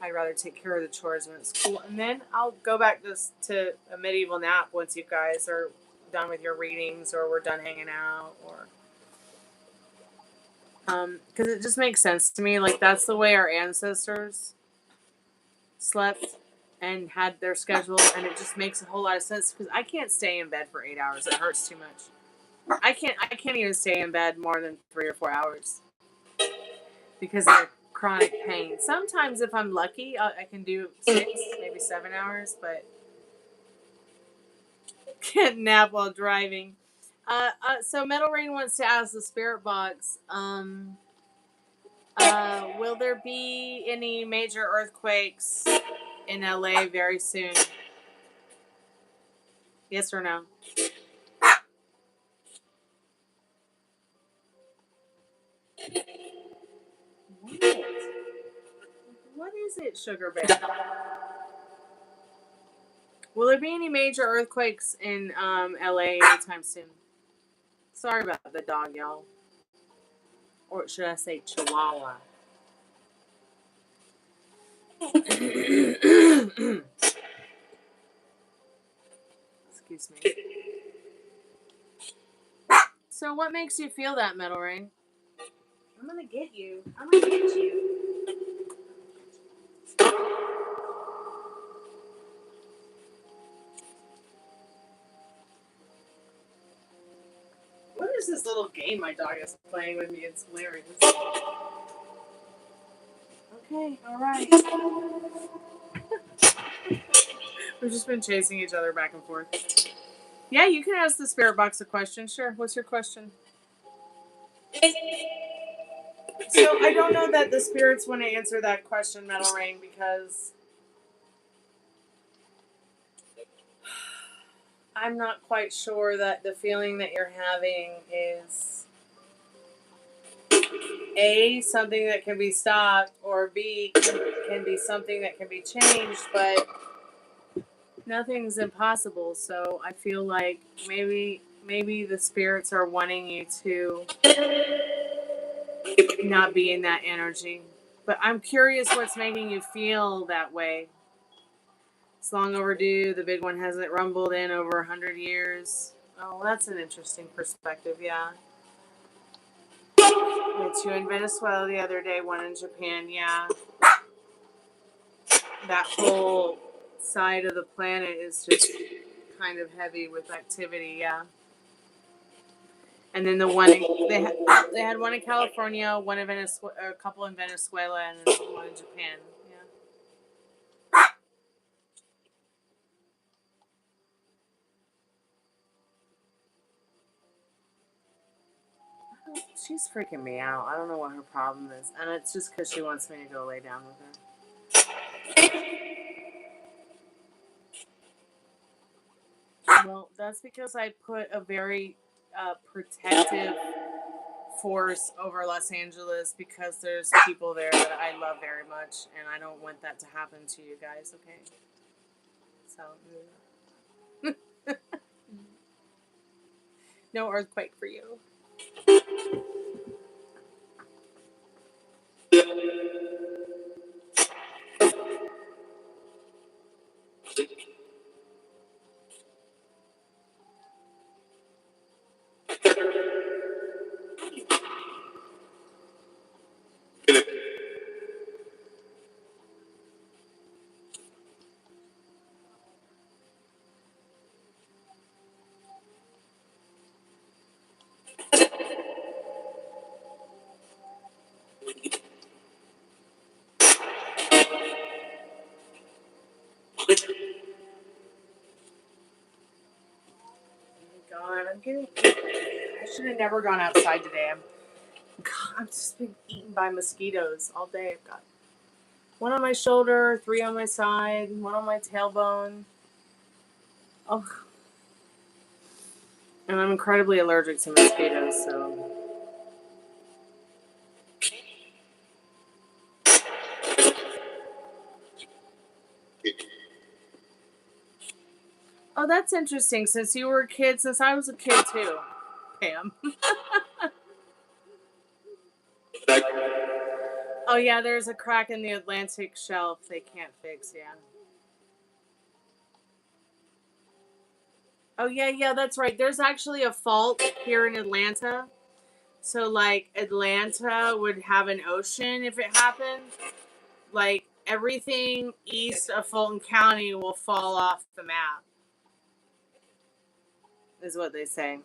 I'd rather take care of the chores when it's cool, and then I'll go back to a medieval nap once you guys are done with your readings or we're done hanging out or. Because it just makes sense to me. Like that's the way our ancestors slept and had their schedule, and it just makes a whole lot of sense. Because I can't stay in bed for 8 hours; it hurts too much. I can't even stay in bed more than 3 or 4 hours because of chronic pain. Sometimes, if I'm lucky, I can do 6, maybe 7 hours, but can't nap while driving. So Metal Rain wants to ask the spirit box. Will there be any major earthquakes in LA very soon? Yes or no? What? What is it, Sugar Bear? Will there be any major earthquakes in LA anytime soon? Sorry about the dog, y'all. Or should I say Chihuahua? Excuse me. So what makes you feel that, Metal Rain? I'm gonna get you. I'm gonna get you. What is this little game my dog is playing with me? It's hilarious. Okay, alright. We've just been chasing each other back and forth. Yeah, you can ask the spirit box a question. Sure. What's your question? So I don't know that the spirits want to answer that question, Metal Rain, because I'm not quite sure that the feeling that you're having is A, something that can be stopped, or B, can be something that can be changed, but nothing's impossible. So I feel like maybe the spirits are wanting you to not be in that energy. But I'm curious what's making you feel that way. It's long overdue. The big one hasn't rumbled in over 100 years. Oh, that's an interesting perspective, yeah. We had 2 in Venezuela the other day, 1 in Japan, yeah. That whole side of the planet is just kind of heavy with activity, yeah. And then the one they had one in California, one in Venezuela, a couple in Venezuela, and then one in Japan. Yeah. She's freaking me out. I don't know what her problem is, and it's just because she wants me to go lay down with her. Well, that's because I put a very protective force over Los Angeles because there's people there that I love very much, and I don't want that to happen to you guys, okay? So, no earthquake for you. God, I should have never gone outside today. I've just been eaten by mosquitoes all day. I've got one on my shoulder, 3 on my side, one on my tailbone. Oh, and I'm incredibly allergic to mosquitoes, so. Oh, that's interesting. Since you were a kid, since I was a kid too, Pam. Oh yeah, there's a crack in the Atlantic shelf they can't fix. Yeah. Oh yeah, that's right. There's actually a fault here in Atlanta. So like Atlanta would have an ocean if it happened. Like everything east of Fulton County will fall off the map. Is what they say.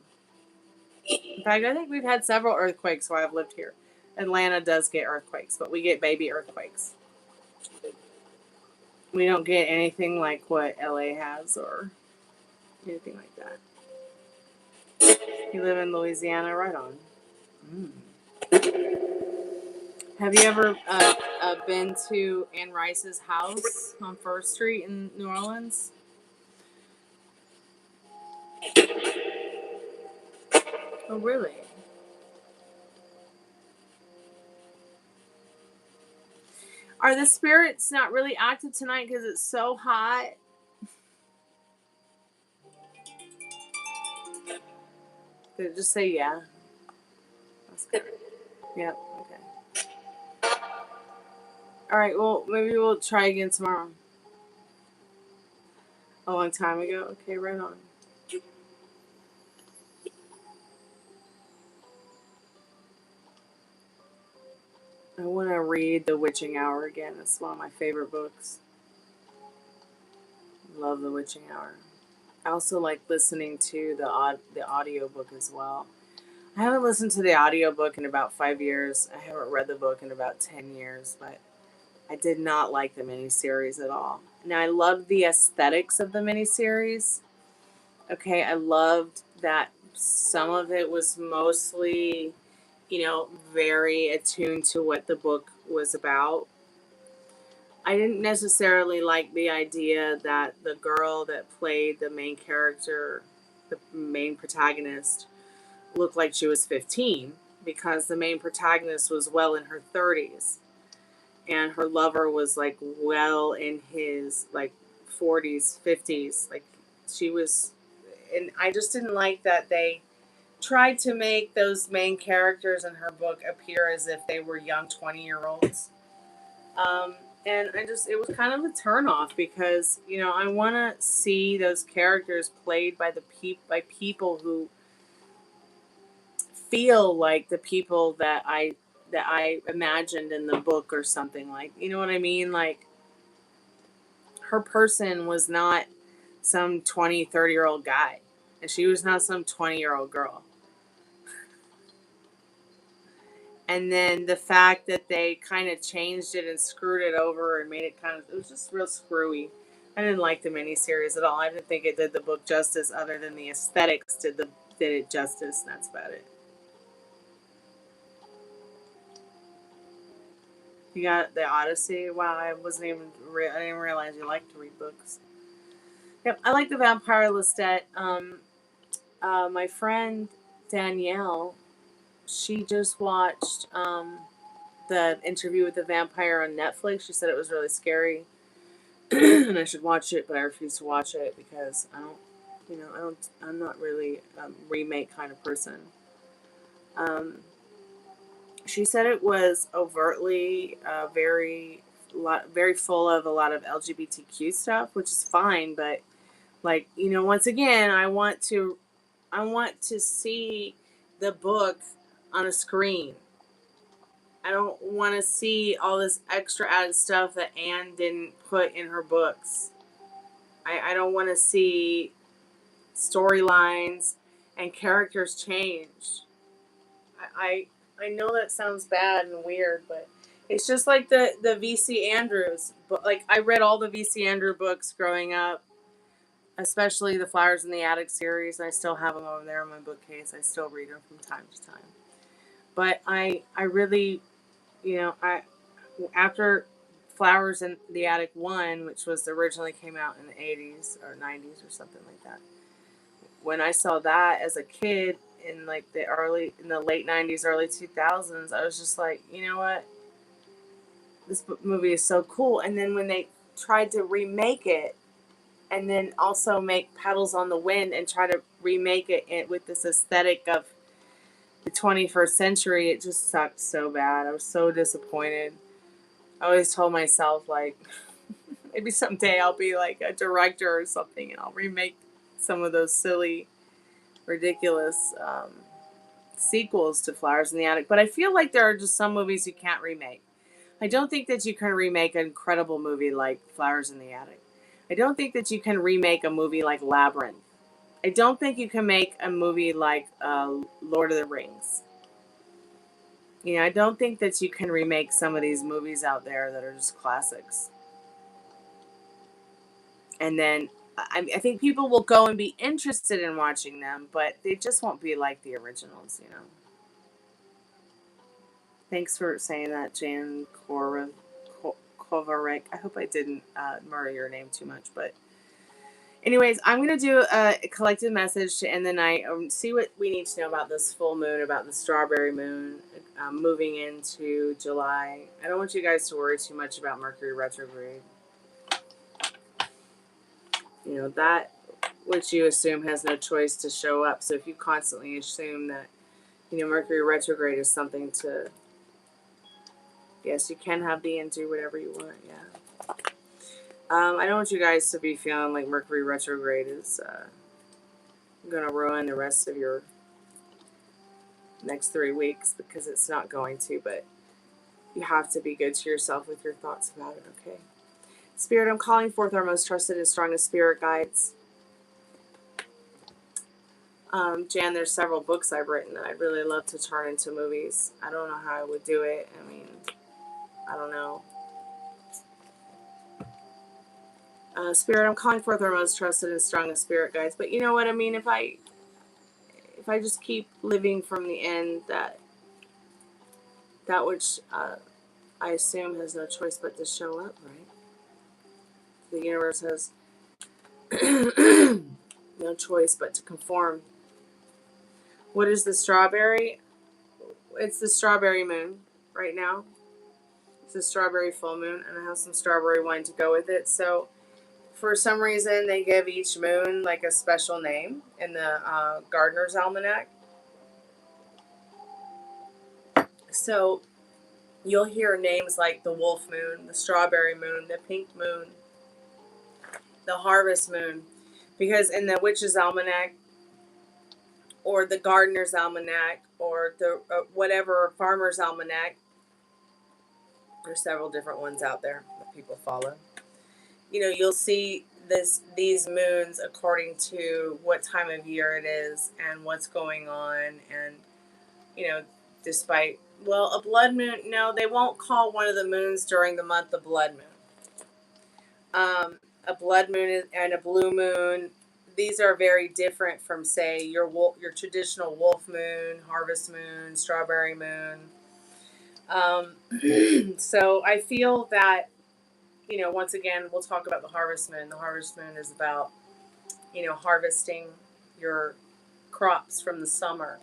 In fact, I think we've had several earthquakes while I've lived here. Atlanta does get earthquakes, but we get baby earthquakes. We don't get anything like what LA has or anything like that. You live in Louisiana, right on. Mm. Have you ever been to Anne Rice's house on First Street in New Orleans? Oh, really? Are the spirits not really active tonight because it's so hot? Did it just say yeah? That's good. Yep, okay. Alright, well, maybe we'll try again tomorrow. A long time ago? Okay, right on. I want to read The Witching Hour again. It's one of my favorite books. Love The Witching Hour. I also like listening to the audiobook as well. I haven't listened to the audiobook in about 5 years. I haven't read the book in about 10 years, but I did not like the miniseries at all. Now, I loved the aesthetics of the miniseries. Okay, I loved that some of it was mostly, very attuned to what the book was about. I didn't necessarily like the idea that the girl that played the main character, the main protagonist, looked like she was 15 because the main protagonist was well in her 30s and her lover was like well in his like 40s, 50s. Like she was, and I just didn't like that they tried to make those main characters in her book appear as if they were young 20-year-olds. And it was kind of a turnoff because, I want to see those characters played by by people who feel like the people that I imagined in the book or something, like, you know what I mean? Like her person was not some 20, 30-year-old guy and she was not some 20-year-old girl. And then the fact that they kind of changed it and screwed it over and made it it was just real screwy. I didn't like the miniseries at all. I didn't think it did the book justice, other than the aesthetics did it justice, and that's about it. You got the Odyssey. Wow, I didn't realize you liked to read books. Yep, I like the Vampire Lestat. My friend Danielle, she just watched the Interview with the Vampire on Netflix. She said it was really scary, and I should watch it, but I refuse to watch it because I'm not really a remake kind of person. She said it was overtly very full of a lot of LGBTQ stuff, which is fine, but once again, I want to see the book on a screen. I don't want to see all this extra added stuff that Anne didn't put in her books. I don't want to see storylines and characters changed. I know that sounds bad and weird, but it's just like the V.C. Andrews. But I read all the V.C. Andrew books growing up, especially the Flowers in the Attic series. I still have them over there in my bookcase. I still read them from time to time. But I really, after Flowers in the Attic 1, which was originally came out in the 80s or 90s or something like that. When I saw that as a kid in the late 90s, early 2000s, I was just like, you know what? This movie is so cool. And then when they tried to remake it, and then also make Petals on the Wind and try to remake it with this aesthetic of the 21st century, it just sucked so bad. I was so disappointed. I always told myself, maybe someday I'll be like a director or something, and I'll remake some of those silly, ridiculous sequels to Flowers in the Attic. But I feel like there are just some movies you can't remake. I don't think that you can remake an incredible movie like Flowers in the Attic. I don't think that you can remake a movie like Labyrinth. I don't think you can make a movie like Lord of the Rings. I don't think that you can remake some of these movies out there that are just classics. And then I think people will go and be interested in watching them, but they just won't be like the originals, Thanks for saying that, Jan Kovarek. I hope I didn't murder your name too much, but anyways, I'm going to do a collective message to end the night. See what we need to know about this full moon, about the strawberry moon moving into July. I don't want you guys to worry too much about Mercury retrograde. That which you assume has no choice to show up. So if you constantly assume that, Mercury retrograde is something to... Yes, you can have the and do whatever you want, yeah. I don't want you guys to be feeling like Mercury retrograde is going to ruin the rest of your next 3 weeks, because it's not going to, but you have to be good to yourself with your thoughts about it, okay? Spirit, I'm calling forth our most trusted and strongest spirit guides. Jan, there's several books I've written that I'd really love to turn into movies. I don't know how I would do it. I don't know. Spirit, I'm calling forth our most trusted and strongest spirit guides. But you know what I mean? If I just keep living from the end, that which I assume has no choice but to show up, right? The universe has no choice but to conform. What is the strawberry? It's the strawberry moon right now. It's a strawberry full moon, and I have some strawberry wine to go with it. So, for some reason, they give each moon like a special name in the Gardener's Almanac. So, you'll hear names like the Wolf Moon, the Strawberry Moon, the Pink Moon, the Harvest Moon, because in the Witch's Almanac, or the Gardener's Almanac, or the whatever Farmer's Almanac, there's several different ones out there that people follow. You'll see these moons according to what time of year it is and what's going on, and despite Well, a blood moon, no, they won't call one of the moons during the month a blood moon. A blood moon and a blue moon, these are very different from, say, your traditional wolf moon, harvest moon, strawberry moon. So I feel that, once again, we'll talk about the harvest moon. The harvest moon is about, harvesting your crops from the summer.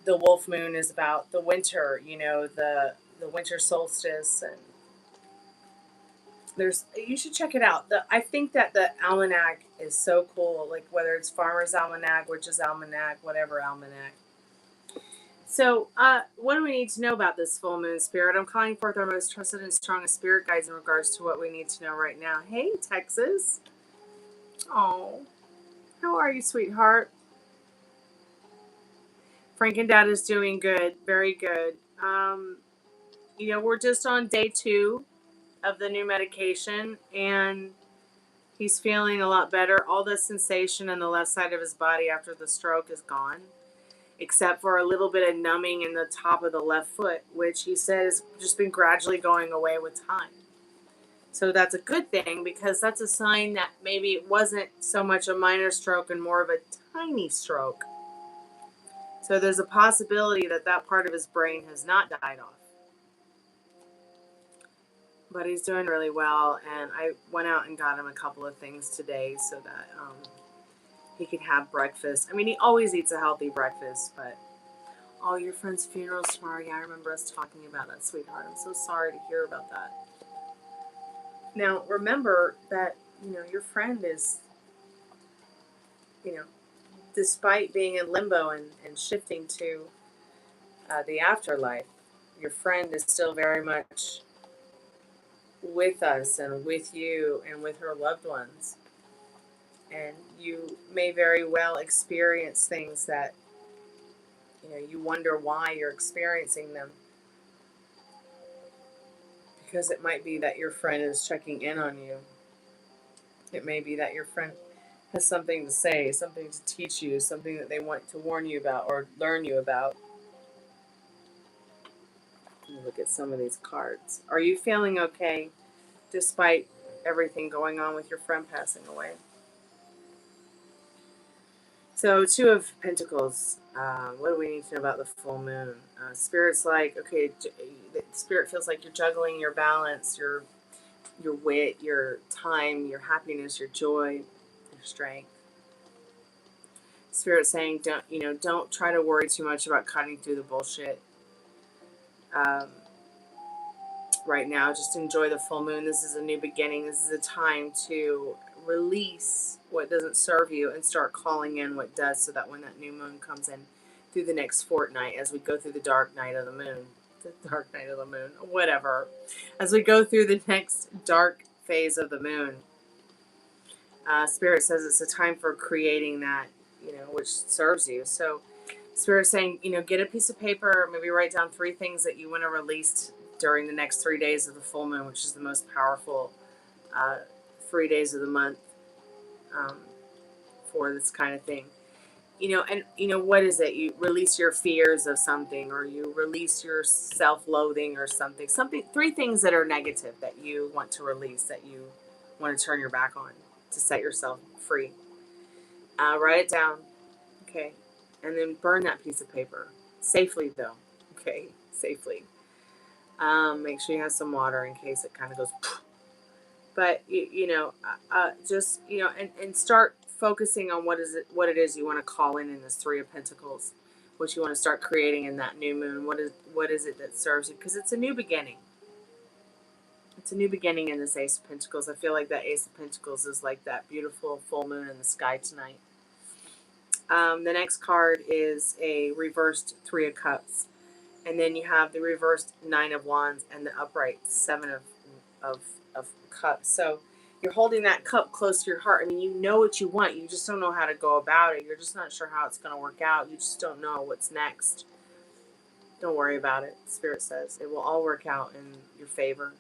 The wolf moon is about the winter, the winter solstice, and you should check it out. I think that the almanac is so cool, like whether it's Farmer's Almanac, Witch's Almanac, whatever almanac. So, what do we need to know about this full moon, Spirit? I'm calling forth our most trusted and strongest spirit guides in regards to what we need to know right now. Hey, Texas. Oh, how are you, sweetheart? Frank and Dad is doing good, very good. We're just on day 2 of the new medication, and he's feeling a lot better. All the sensation on the left side of his body after the stroke is gone, except for a little bit of numbing in the top of the left foot, which he says has just been gradually going away with time. So that's a good thing, because that's a sign that maybe it wasn't so much a minor stroke and more of a tiny stroke. So there's a possibility that that part of his brain has not died off. But he's doing really well, and I went out and got him a couple of things today so that he could have breakfast. I mean, he always eats a healthy breakfast, but your friend's funeral's tomorrow. Yeah, I remember us talking about that, sweetheart. I'm so sorry to hear about that. Now, remember that, your friend is, despite being in limbo and shifting to the afterlife, your friend is still very much with us and with you and with her loved ones. And you may very well experience things that, you wonder why you're experiencing them. Because it might be that your friend is checking in on you. It may be that your friend has something to say, something to teach you, something that they want to warn you about or learn you about. Let me look at some of these cards. Are you feeling okay despite everything going on with your friend passing away? So, 2 of Pentacles. What do we need to know about the full moon? Spirit's like, okay, the Spirit feels like you're juggling your balance, your wit, your time, your happiness, your joy, your strength. Spirit saying, don't try to worry too much about cutting through the bullshit. Right now, just enjoy the full moon. This is a new beginning. This is a time to release what doesn't serve you and start calling in what does, so that when that new moon comes in through the next fortnight, as we go through the dark night of the moon, whatever, as we go through the next dark phase of the moon, Spirit says it's a time for creating that, which serves you. So Spirit saying, get a piece of paper, maybe write down 3 things that you want to release during the next 3 days of the full moon, which is the most powerful 3 days of the month for this kind of thing. What is it? You release your fears of something, or you release your self-loathing or something. 3 things that are negative that you want to release, that you want to turn your back on to set yourself free. Write it down. Okay. And then burn that piece of paper. Safely, though. Okay. Safely. Make sure you have some water in case it kind of goes. But just and start focusing on what it is you want to call in this 3 of Pentacles, what you want to start creating in that new moon. What is it that serves you? Because it's a new beginning. It's a new beginning in this Ace of Pentacles. I feel like that Ace of Pentacles is like that beautiful full moon in the sky tonight. The next card is a reversed 3 of Cups. And then you have the reversed 9 of Wands and the upright 7 of Cups. So you're holding that cup close to your heart. I mean, you know what you want. You just don't know how to go about it. You're just not sure how it's going to work out. You just don't know what's next. Don't worry about it. Spirit says it will all work out in your favor.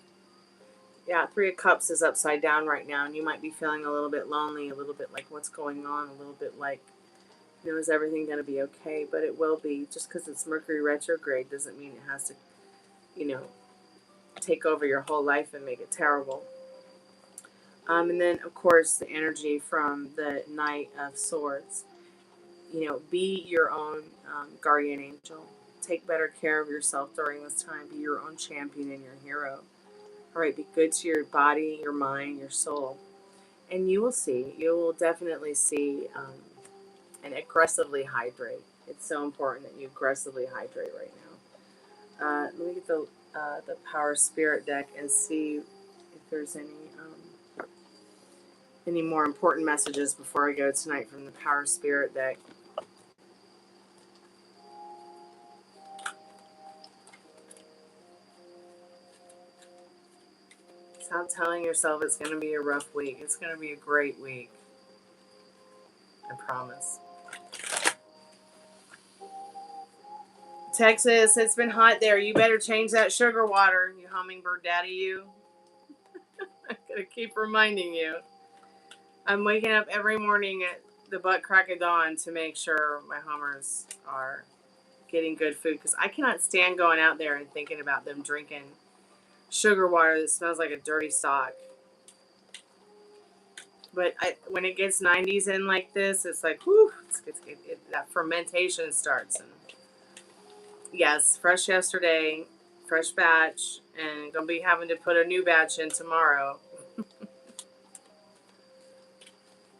Yeah, 3 of Cups is upside down right now, and you might be feeling a little bit lonely, a little bit like what's going on, a little bit like You know, is everything going to be okay? But it will be. Just because it's Mercury retrograde doesn't mean it has to, you know, take over your whole life and make it terrible. And then, of course, the energy from the Knight of Swords. You know, be your own guardian angel. Take better care of yourself during this time. Be your own champion and your hero. All right, be good to your body, your mind, your soul. And you will definitely see, and aggressively hydrate. It's so important that you aggressively hydrate right now. Let me get the Power Spirit deck and see if there's any more important messages before I go tonight from the Power Spirit deck. Stop telling yourself it's going to be a rough week. It's going to be a great week. I promise. Texas, it's been hot there. You better change that sugar water, you hummingbird daddy, you. I'm going to keep reminding you. I'm waking up every morning at the butt crack of dawn to make sure my hummers are getting good food, because I cannot stand going out there and thinking about them drinking sugar water that smells like a dirty sock. But when it gets 90s in like this, it's like, whew, that fermentation starts. And yes, fresh yesterday, fresh batch, and gonna be having to put a new batch in tomorrow.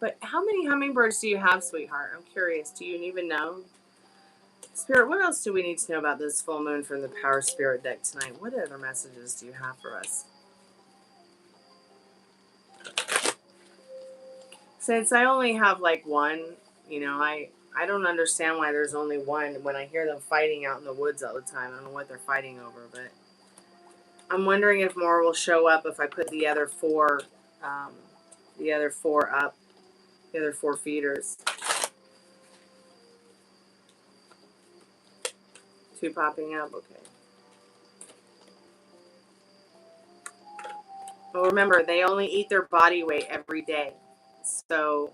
But how many hummingbirds do you have, sweetheart? I'm curious. Do you even know? Spirit, what else do we need to know about this full moon from the Power Spirit deck tonight? What other messages do you have for us? Since I only have like one, you know, I don't understand why there's only one when I hear them fighting out in the woods all the time. I don't know what they're fighting over, but I'm wondering if more will show up if I put the other four up, the other four feeders. Two popping up, okay. Well, remember, they only eat their body weight every day. So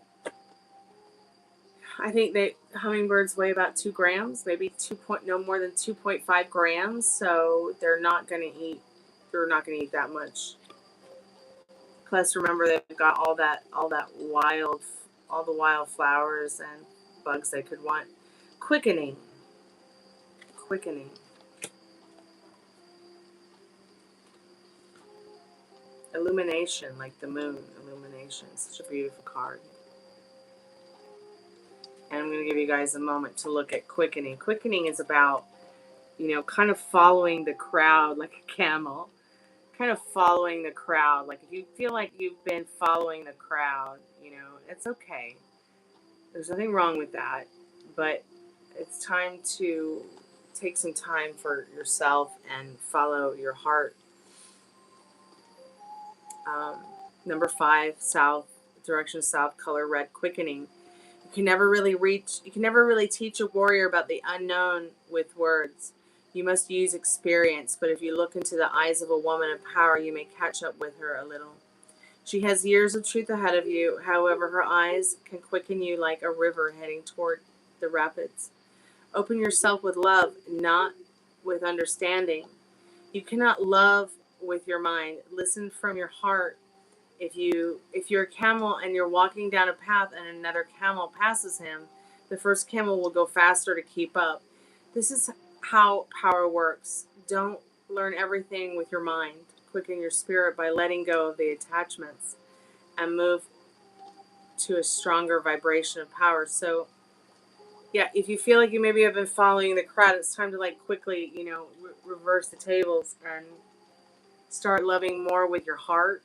I think hummingbirds weigh about 2 grams, maybe no more than 2.5 grams. So they're not going to eat. They're not going to eat that much. Plus, remember, they've got all the wild flowers and bugs they could want. Quickening. Illumination, like the moon. Illumination. Such a beautiful card. And I'm going to give you guys a moment to look at quickening. Quickening is about, you know, kind of following the crowd like a camel. Kind of following the crowd. Like if you feel like you've been following the crowd, you know, it's okay. There's nothing wrong with that. But it's time to take some time for yourself and follow your heart. Number 5, south, direction south, color red, quickening. You can never really teach a warrior about the unknown with words. You must use experience, but if you look into the eyes of a woman of power, you may catch up with her a little. She has years of truth ahead of you. However, her eyes can quicken you like a river heading toward the rapids. Open yourself with love, not with understanding. You cannot love with your mind. Listen from your heart. If you're a camel and you're walking down a path and another camel passes him, the first camel will go faster to keep up. This is how power works. Don't learn everything with your mind. Quicken your spirit by letting go of the attachments and move to a stronger vibration of power. So, yeah, if you feel like you maybe have been following the crowd, it's time to like quickly, you know, reverse the tables and start loving more with your heart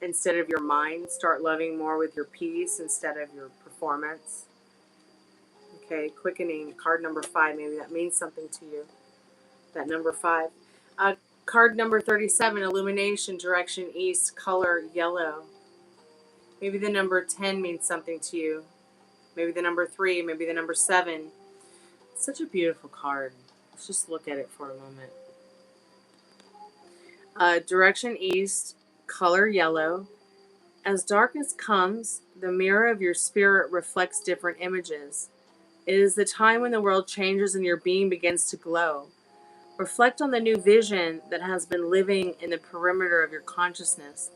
instead of your mind. Start loving more with your peace instead of your performance. Okay, quickening, card number 5. Maybe that means something to you. That number 5. Card number 37, illumination, direction east, color yellow. Maybe the number 10 means something to you. Maybe the number 3, maybe the number 7. It's such a beautiful card. Let's just look at it for a moment. Direction east, color yellow. As darkness comes, the mirror of your spirit reflects different images. It is the time when the world changes and your being begins to glow. Reflect on the new vision that has been living in the perimeter of your consciousness.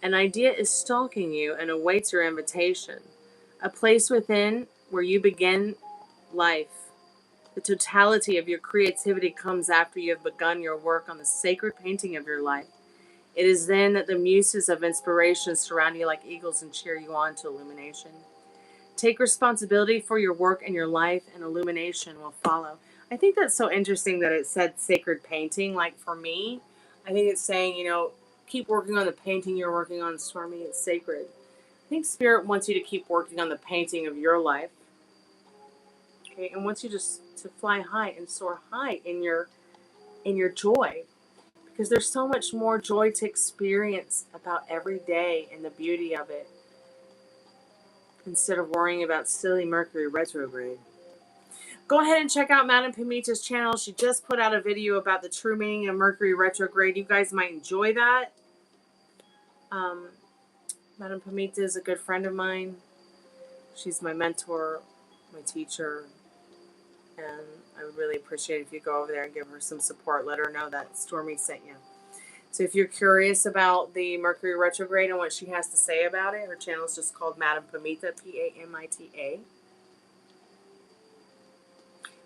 An idea is stalking you and awaits your invitation. A place within where you begin life. The totality of your creativity comes after you have begun your work on the sacred painting of your life. It is then that the muses of inspiration surround you like eagles and cheer you on to illumination. Take responsibility for your work and your life, and illumination will follow. I think that's so interesting that it said sacred painting. Like for me, I think it's saying, you know, keep working on the painting you're working on, Stormie. It's sacred. I think Spirit wants you to keep working on the painting of your life. Okay, and wants you to fly high and soar high in your joy. Because there's so much more joy to experience about every day and the beauty of it, instead of worrying about silly Mercury retrograde. Go ahead and check out Madame Pamita's channel. She just put out a video about the true meaning of Mercury retrograde. You guys might enjoy that. Madame Pamita is a good friend of mine. She's my mentor, my teacher, and I would really appreciate if you go over there and give her some support. Let her know that Stormie sent you. So if you're curious about the Mercury retrograde and what she has to say about it, her channel is just called Madame Pamita, Pamita.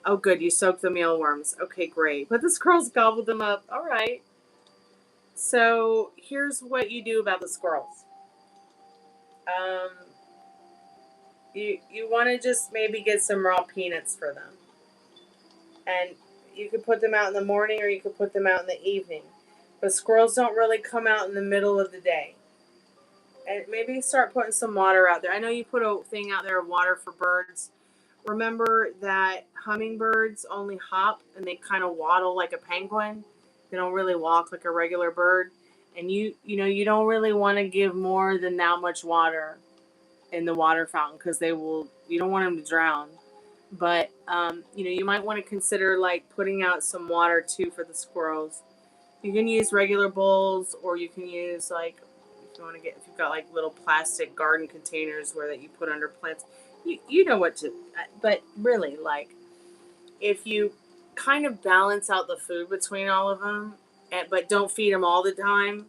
Oh, good. You soaked the mealworms. Okay, great. But the squirrels gobbled them up. All right. So here's what you do about the squirrels. You want to just maybe get some raw peanuts for them. And you could put them out in the morning or you could put them out in the evening. But squirrels don't really come out in the middle of the day. And maybe start putting some water out there. I know you put a thing out there of water for birds. Remember that hummingbirds only hop and they kind of waddle like a penguin. They don't really walk like a regular bird. And you don't really want to give more than that much water in the water fountain because you don't want them to drown. But, you might want to consider like putting out some water too for the squirrels. You can use regular bowls, or you can use like, if you've got like little plastic garden containers where that you put under plants. You know what to, but really, like, if you kind of balance out the food between all of them, but don't feed them all the time,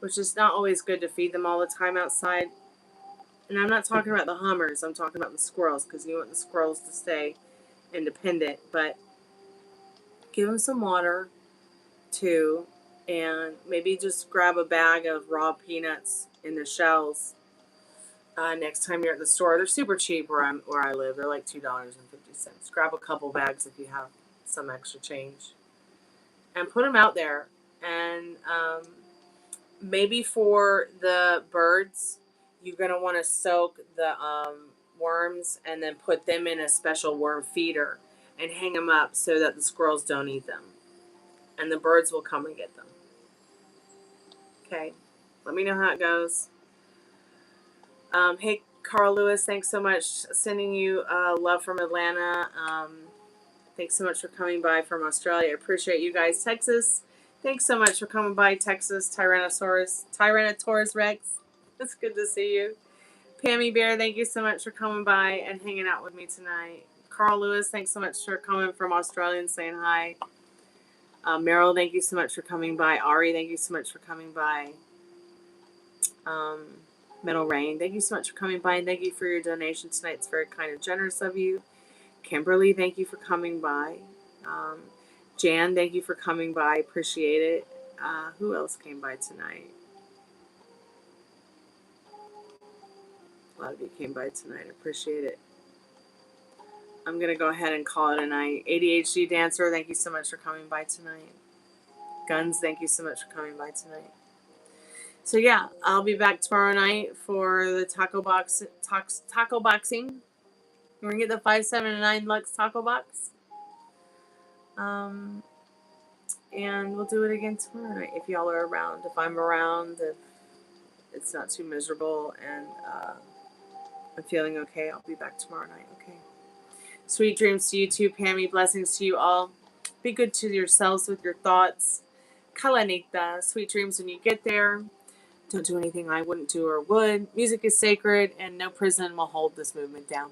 which is not always good to feed them all the time outside. And I'm not talking about the hummers, I'm talking about the squirrels, because you want the squirrels to stay independent. But give them some water, too, and maybe just grab a bag of raw peanuts in the shells. Next time you're at the store, they're super cheap where I live. They're like $2.50. Grab a couple bags if you have some extra change, and put them out there. And maybe for the birds, you're gonna want to soak the worms and then put them in a special worm feeder and hang them up so that the squirrels don't eat them, and the birds will come and get them. Okay, let me know how it goes. Hey, Carl Lewis, thanks so much. Sending you love from Atlanta. Thanks so much for coming by from Australia. I appreciate you guys. Texas, thanks so much for coming by. Texas, Tyrannosaurus Rex. It's good to see you. Pammy Bear, thank you so much for coming by and hanging out with me tonight. Carl Lewis, thanks so much for coming from Australia and saying hi. Meryl, thank you so much for coming by. Ari, thank you so much for coming by. Metal Rain, thank you so much for coming by, and thank you for your donation tonight. It's very kind and generous of you. Kimberly, thank you for coming by. Jan, thank you for coming by. Appreciate it. Who else came by tonight? A lot of you came by tonight. I appreciate it. I'm going to go ahead and call it a night. ADHD Dancer, thank you so much for coming by tonight. Guns, thank you so much for coming by tonight. So yeah, I'll be back tomorrow night for the taco boxing. We're going to get the 579 Lux taco box. And we'll do it again tomorrow night if y'all are around. If I'm around, if it's not too miserable and I'm feeling okay, I'll be back tomorrow night, okay? Sweet dreams to you too, Pammy. Blessings to you all. Be good to yourselves with your thoughts. Kalanita. Sweet dreams when you get there. Don't do anything I wouldn't do or would. Music is sacred, and no prison will hold this movement down.